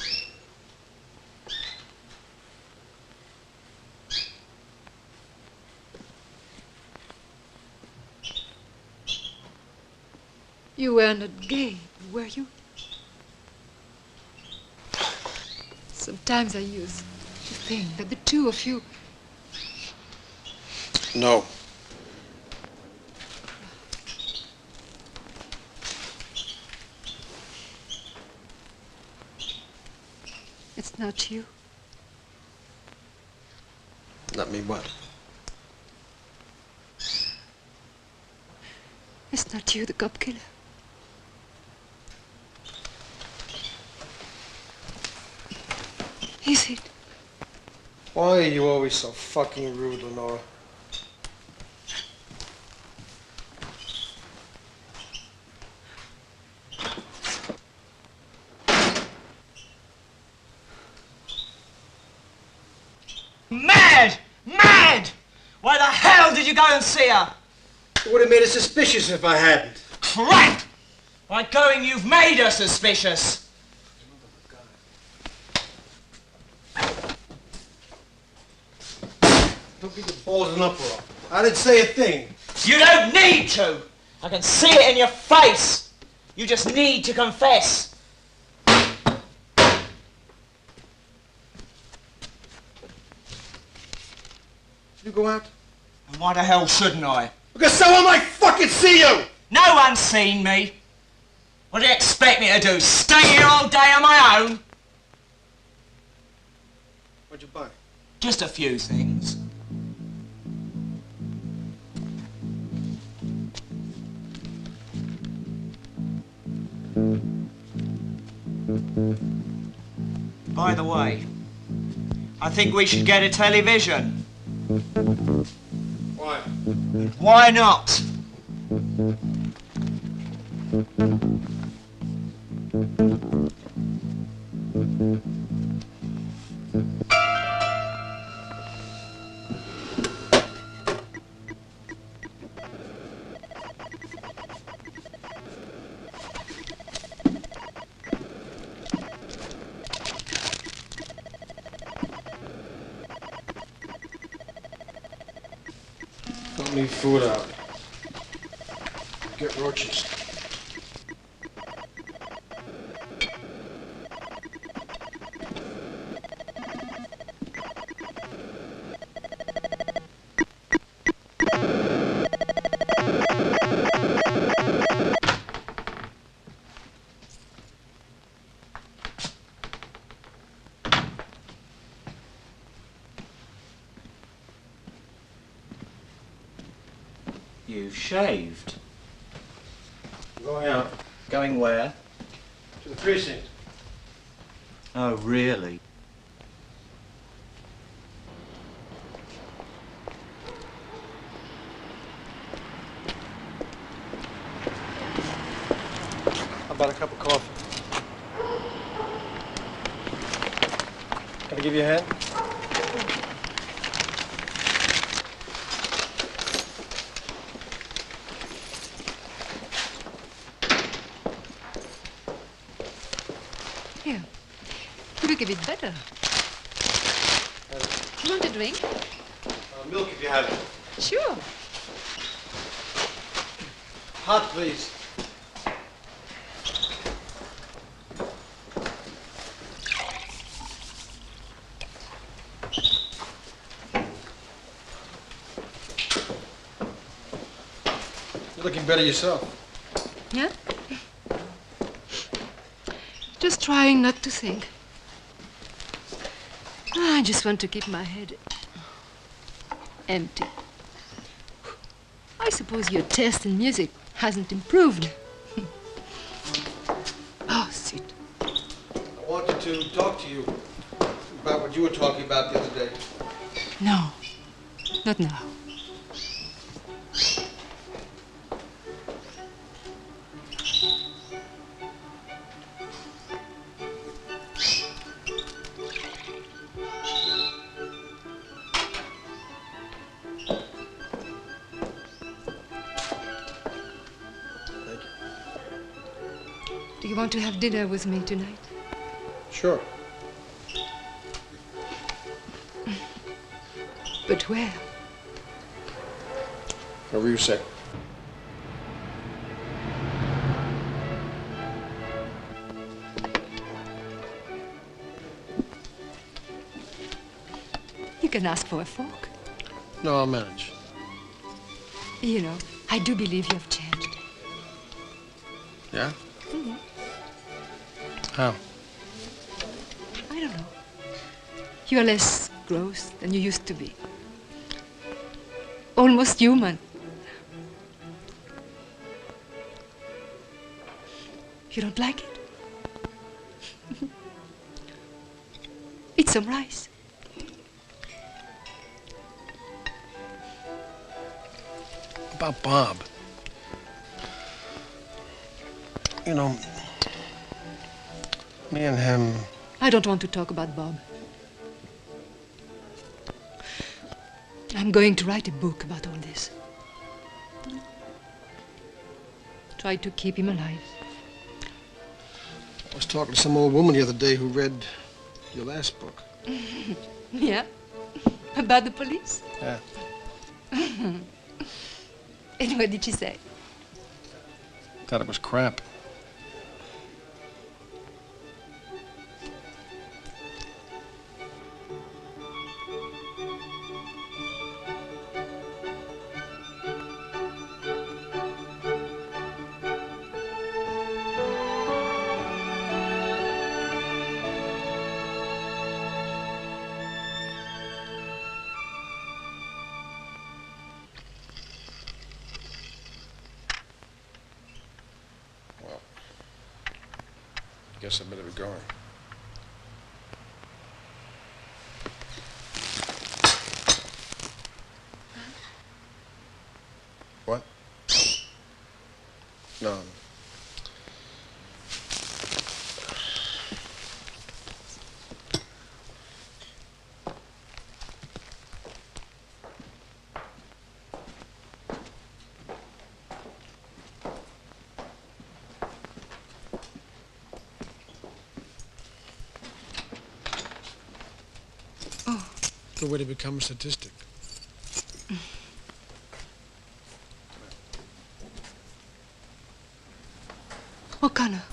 You were not gay, were you? Sometimes I used to think that the two of you... No. It's not you. Not me what? It's not you, the Copkiller. Is it? Why are you always so fucking rude, Lenore? Mad! Mad! Why the hell did you go and see her? It would have made it suspicious if I hadn't. Crap! By going, you've made her suspicious. Don't get your balls in an uproar. I didn't say a thing. You don't need to. I can see it in your face. You just need to confess. You go out? And why the hell shouldn't I? Because someone might fucking see you! No one's seen me. What do you expect me to do? Stay here all day on my own? What'd you buy? Just a few things. By the way, I think we should get a television. Why? Why not? Don't leave food out. Get roaches. You've shaved. Going out. Going where? To the precinct. Oh, really? How about a cup of coffee? Can I give you a hand? Here. You look a bit better. You want a drink? Milk if you have it. Sure. Hot, please. You're looking better yourself. Yeah? Just trying not to think. I just want to keep my head empty. I suppose your taste in music hasn't improved. Oh, sit. I wanted to talk to you about what you were talking about the other day. No, not now. Do you want to have dinner with me tonight? Sure. But where? Whatever you say. You can ask for a fork. No, I'll manage. You know, I do believe you have changed. Yeah? Mhm. How? I don't know. You're less gross than you used to be. Almost human. You don't like it? Eat some rice. About Bob. You know, me and him... I don't want to talk about Bob. I'm going to write a book about all this. Try to keep him alive. I was talking to some old woman the other day who read your last book. Yeah? About the police? Yeah. And what did she say? Thought it was crap. Guess I better be going. What? No. The way to become a statistic. O'Connor.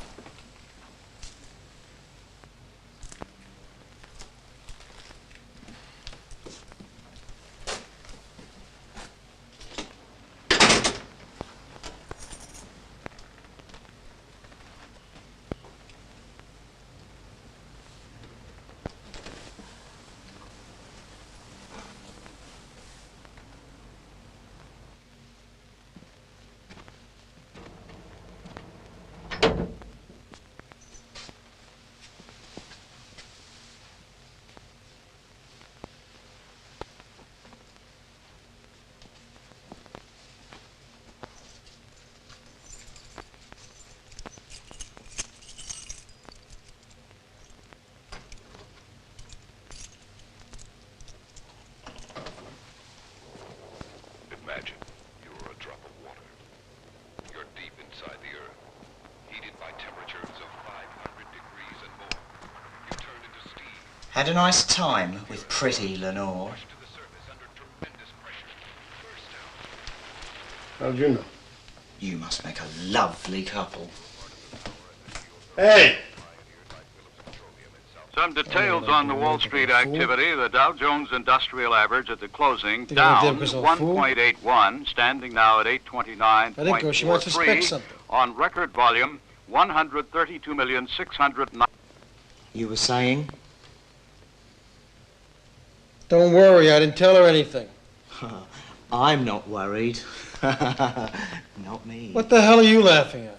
Had a nice time with pretty Lenore. How'd you know? You must make a lovely couple. Hey! Some details on the Wall Street activity. The Dow Jones Industrial Average at the closing Think I'm down a damn good fool? 1.81, standing now at 829.43 she must suspect something. on record volume 132,609. You were saying? Don't worry, I didn't tell her anything. I'm not worried. Not me. What the hell are you laughing at?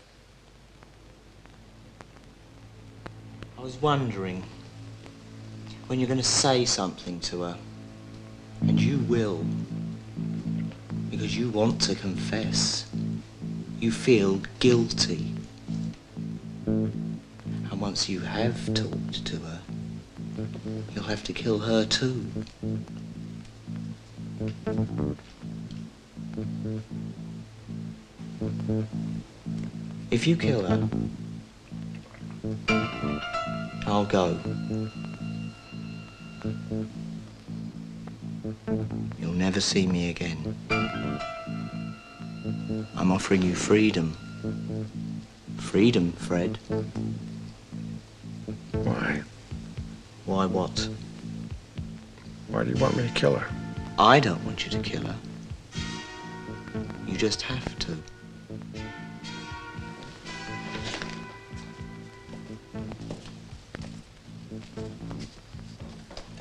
I was wondering when you're going to say something to her. And you will. Because you want to confess. You feel guilty. And once you have talked to her, you'll have to kill her too. If you kill her, I'll go. You'll never see me again. I'm offering you freedom. Freedom, Fred. Why? Why what? Why do you want me to kill her? I don't want you to kill her. You just have to.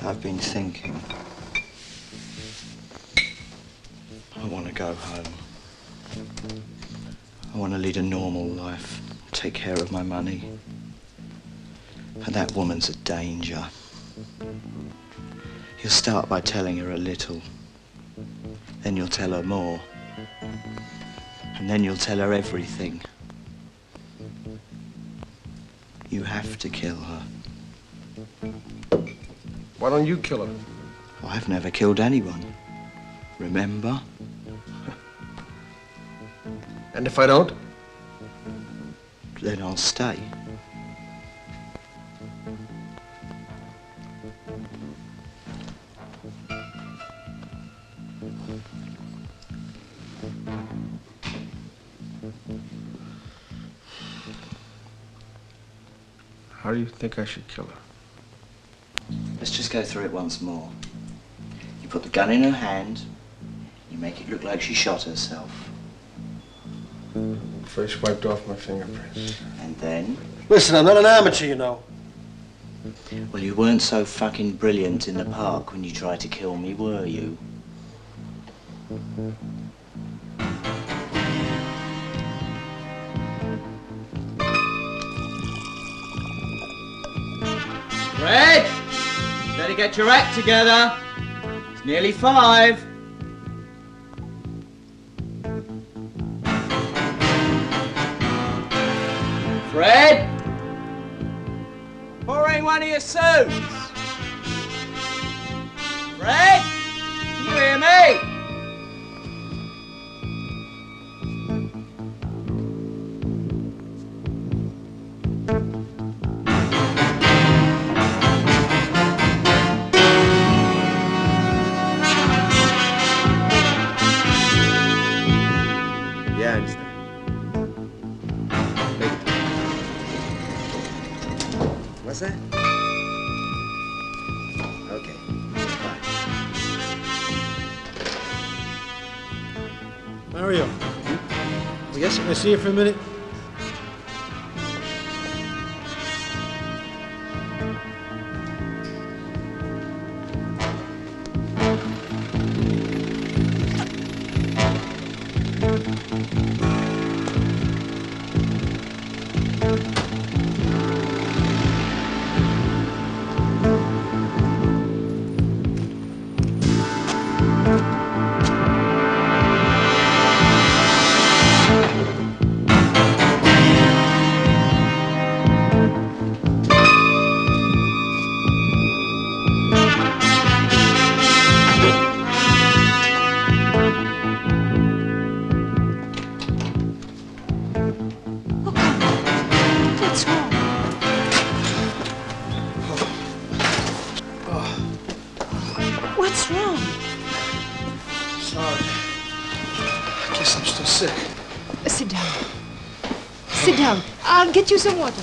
I've been thinking. I want to go home. I want to lead a normal life, take care of my money. And that woman's a danger. You'll start by telling her a little. Then you'll tell her more. And then you'll tell her everything. You have to kill her. Why don't you kill her? I've never killed anyone. Remember? And if I don't? Then I'll stay. How do you think I should kill her? Let's just go through it once more. You put the gun in her hand. You make it look like she shot herself. First wiped off my fingerprints. And then? Listen, I'm not an amateur, you know. Well, you weren't so fucking brilliant in the park when you tried to kill me, were you? Fred! You better get your act together. It's nearly 5. Fred! Pouring one of your suits. Fred! Can you hear me? Yeah, I understand. What's that? Okay. Bye. Mario. Yes, can I see you for a minute? sick. Sit down. Sit down. I'll get you some water.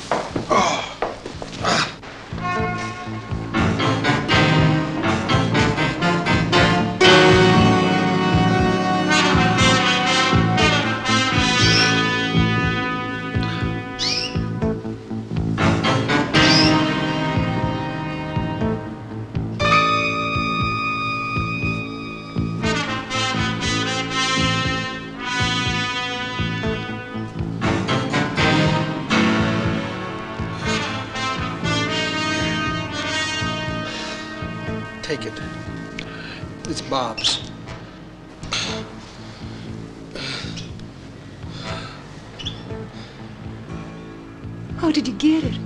Take it. It's Bob's. How did you get it?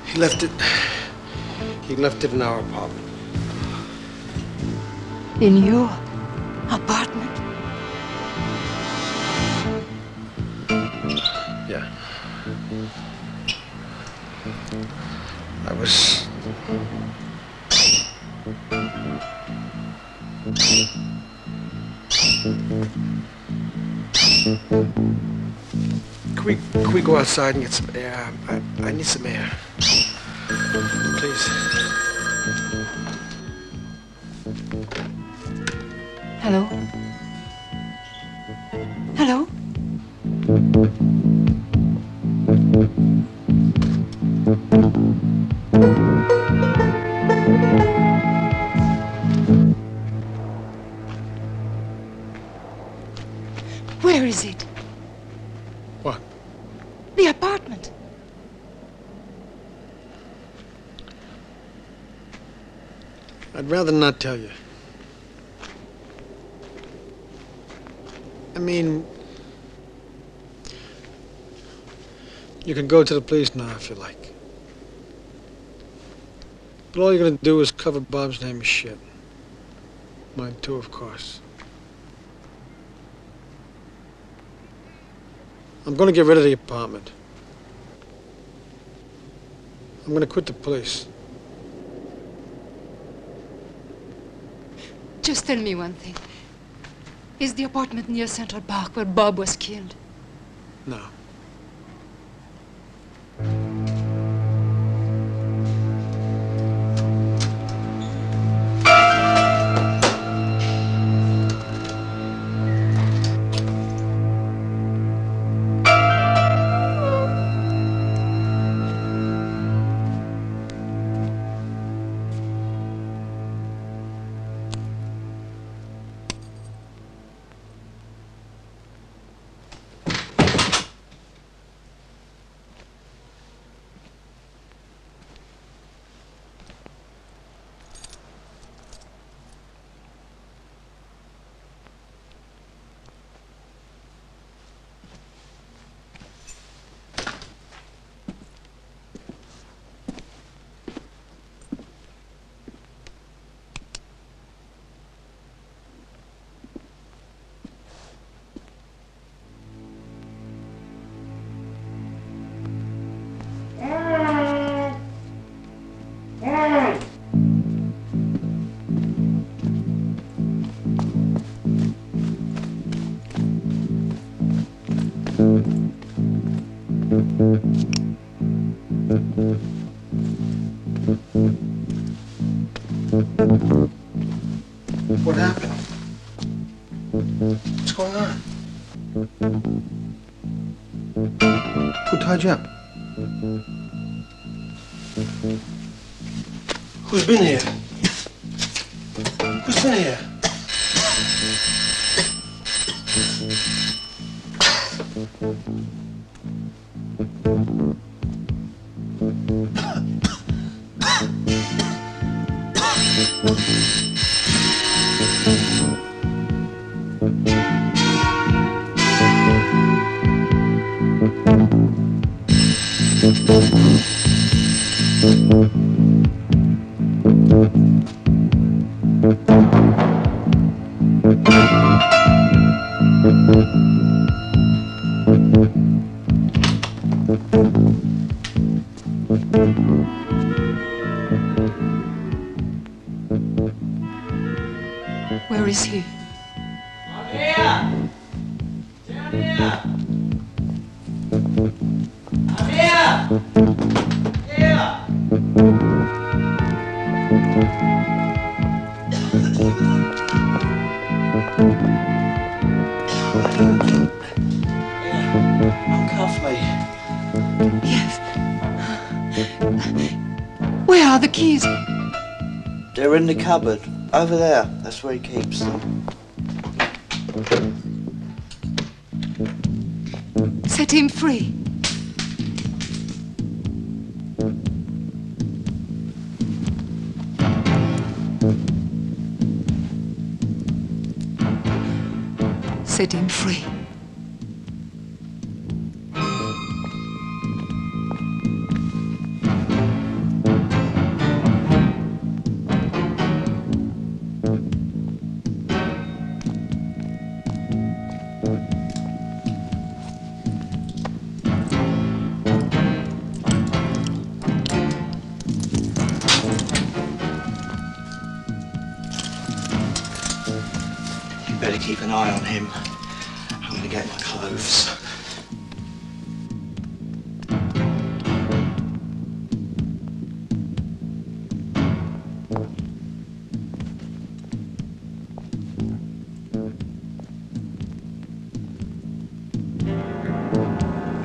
He left it in our apartment. In your apartment? Yeah. I was... Can we go outside and get some air? I need some air. Please. Hello? Hello? Where is it? What? The apartment. I'd rather not tell you. I mean, you can go to the police now if you like. But all you're gonna do is cover Bob's name as shit. Mine too, of course. I'm gonna get rid of the apartment. I'm gonna quit the police. Just tell me one thing. Is the apartment near Central Park where Bob was killed? No. What happened? What's going on? Who tied you up? Who's been here? Who's been here? Where is he? Uncuff me. Yes. Where are the keys? They're in the cupboard. Over there. That's where he keeps them. Set him free. Set him free. You better keep an eye on him. I'm gonna get my clothes.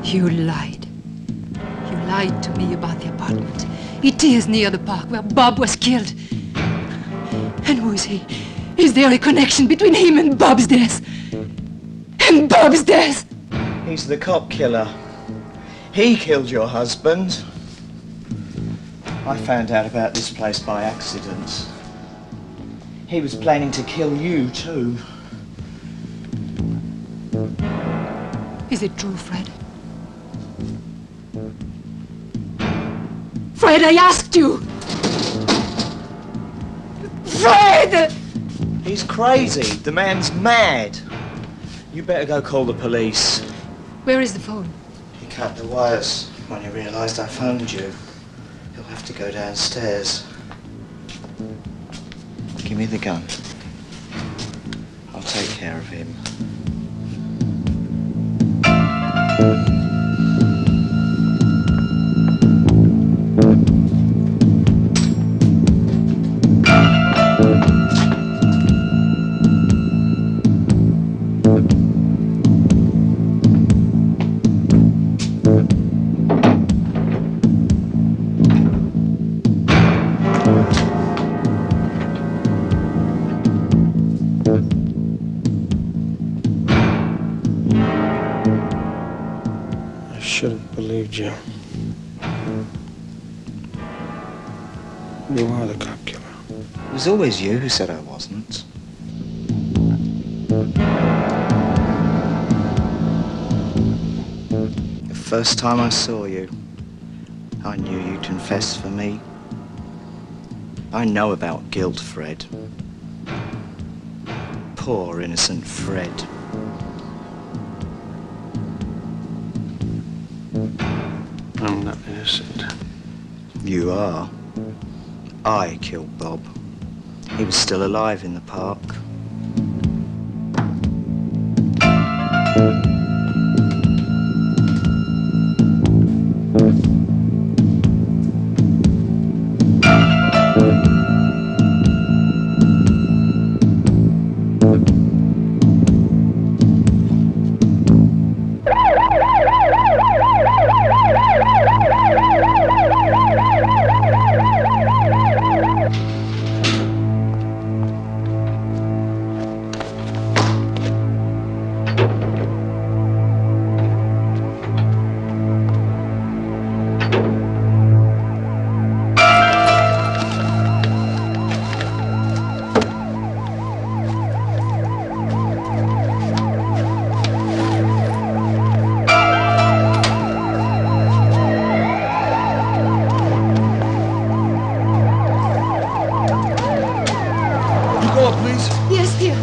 You lied. You lied to me about the apartment. It is near the park where Bob was killed. And who is he? Is there a connection between him and Bob's death? And Bob's death? He's the Copkiller. He killed your husband. I found out about this place by accident. He was planning to kill you, too. Is it true, Fred? Fred, I asked you! Fred! He's crazy. The man's mad. You better go call the police. Where is the phone? He cut the wires when he realised I phoned you. He'll have to go downstairs. Give me the gun. I'll take care of him. You. You are the cop killer. It was always you who said I wasn't. The first time I saw you, I knew you'd confess for me. I know about guilt, Fred. Poor innocent Fred. I'm not innocent. You are. I killed Bob. He was still alive in the park.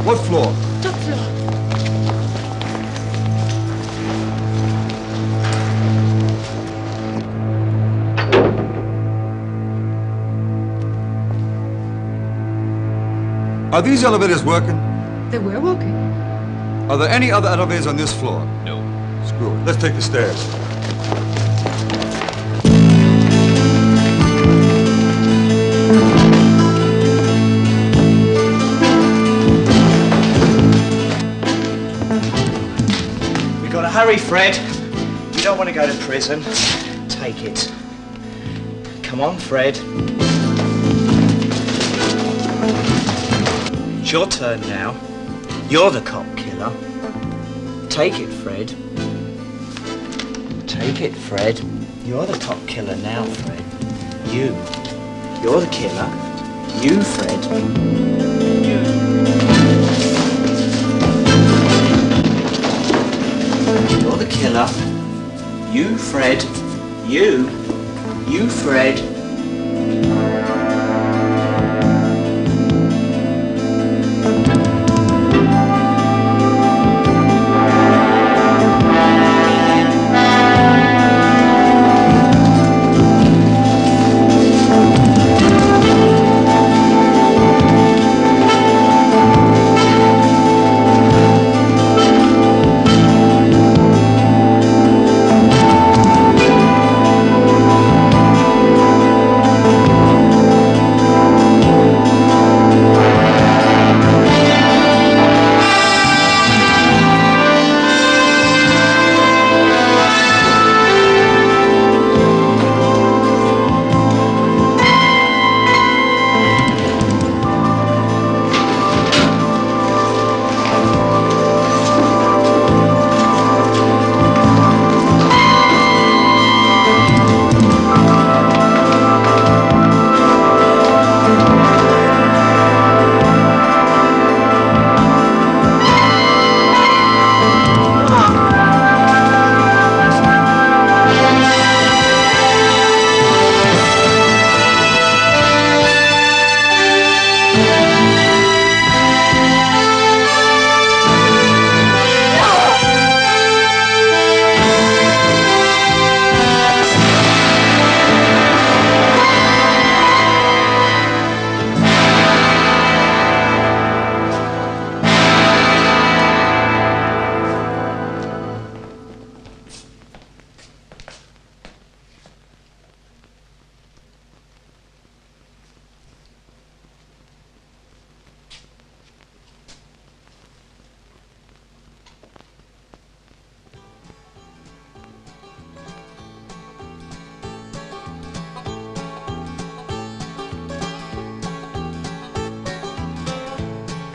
What floor? Top floor. Are these elevators working? They were working. Are there any other elevators on this floor? No. Screw it. Let's take the stairs. We gotta hurry, Fred. You don't want to go to prison. Take it. Come on, Fred. It's your turn now. You're the cop killer. Take it, Fred. Take it, Fred. You're the cop killer now, Fred. You. You're the killer. You, Fred. You. You're the killer. You, Fred. You. You, Fred.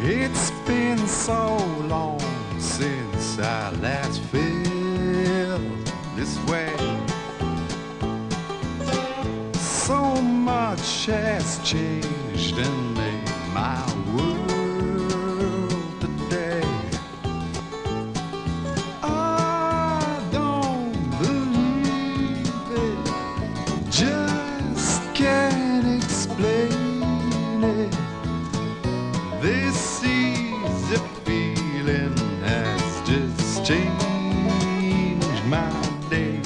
It's been so long since I last felt this way. So much has changed and made my world today. I don't believe it, just can't explain it. This easy feeling has just changed my day,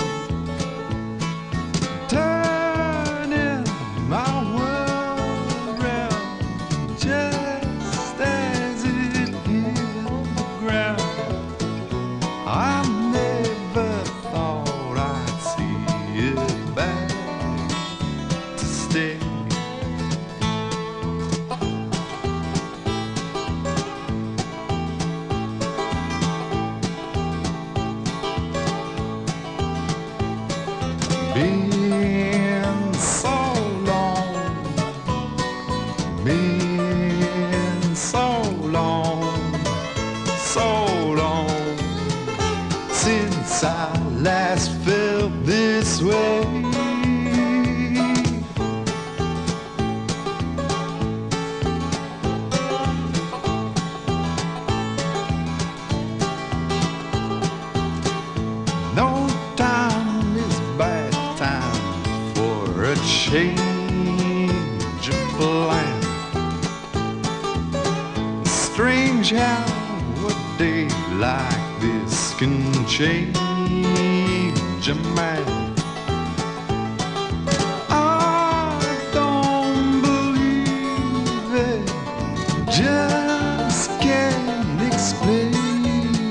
turning my world around just as it hit the ground. I never thought I'd see it back to stay. Been so long, been so long, so long since I last felt this way. No time is bad time for a change of plan. Strange how a day like this can change a man. I don't believe it, just can't explain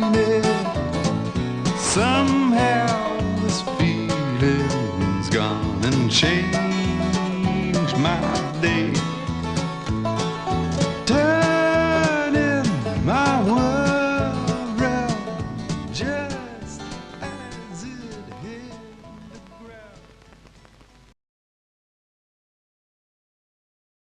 change my day.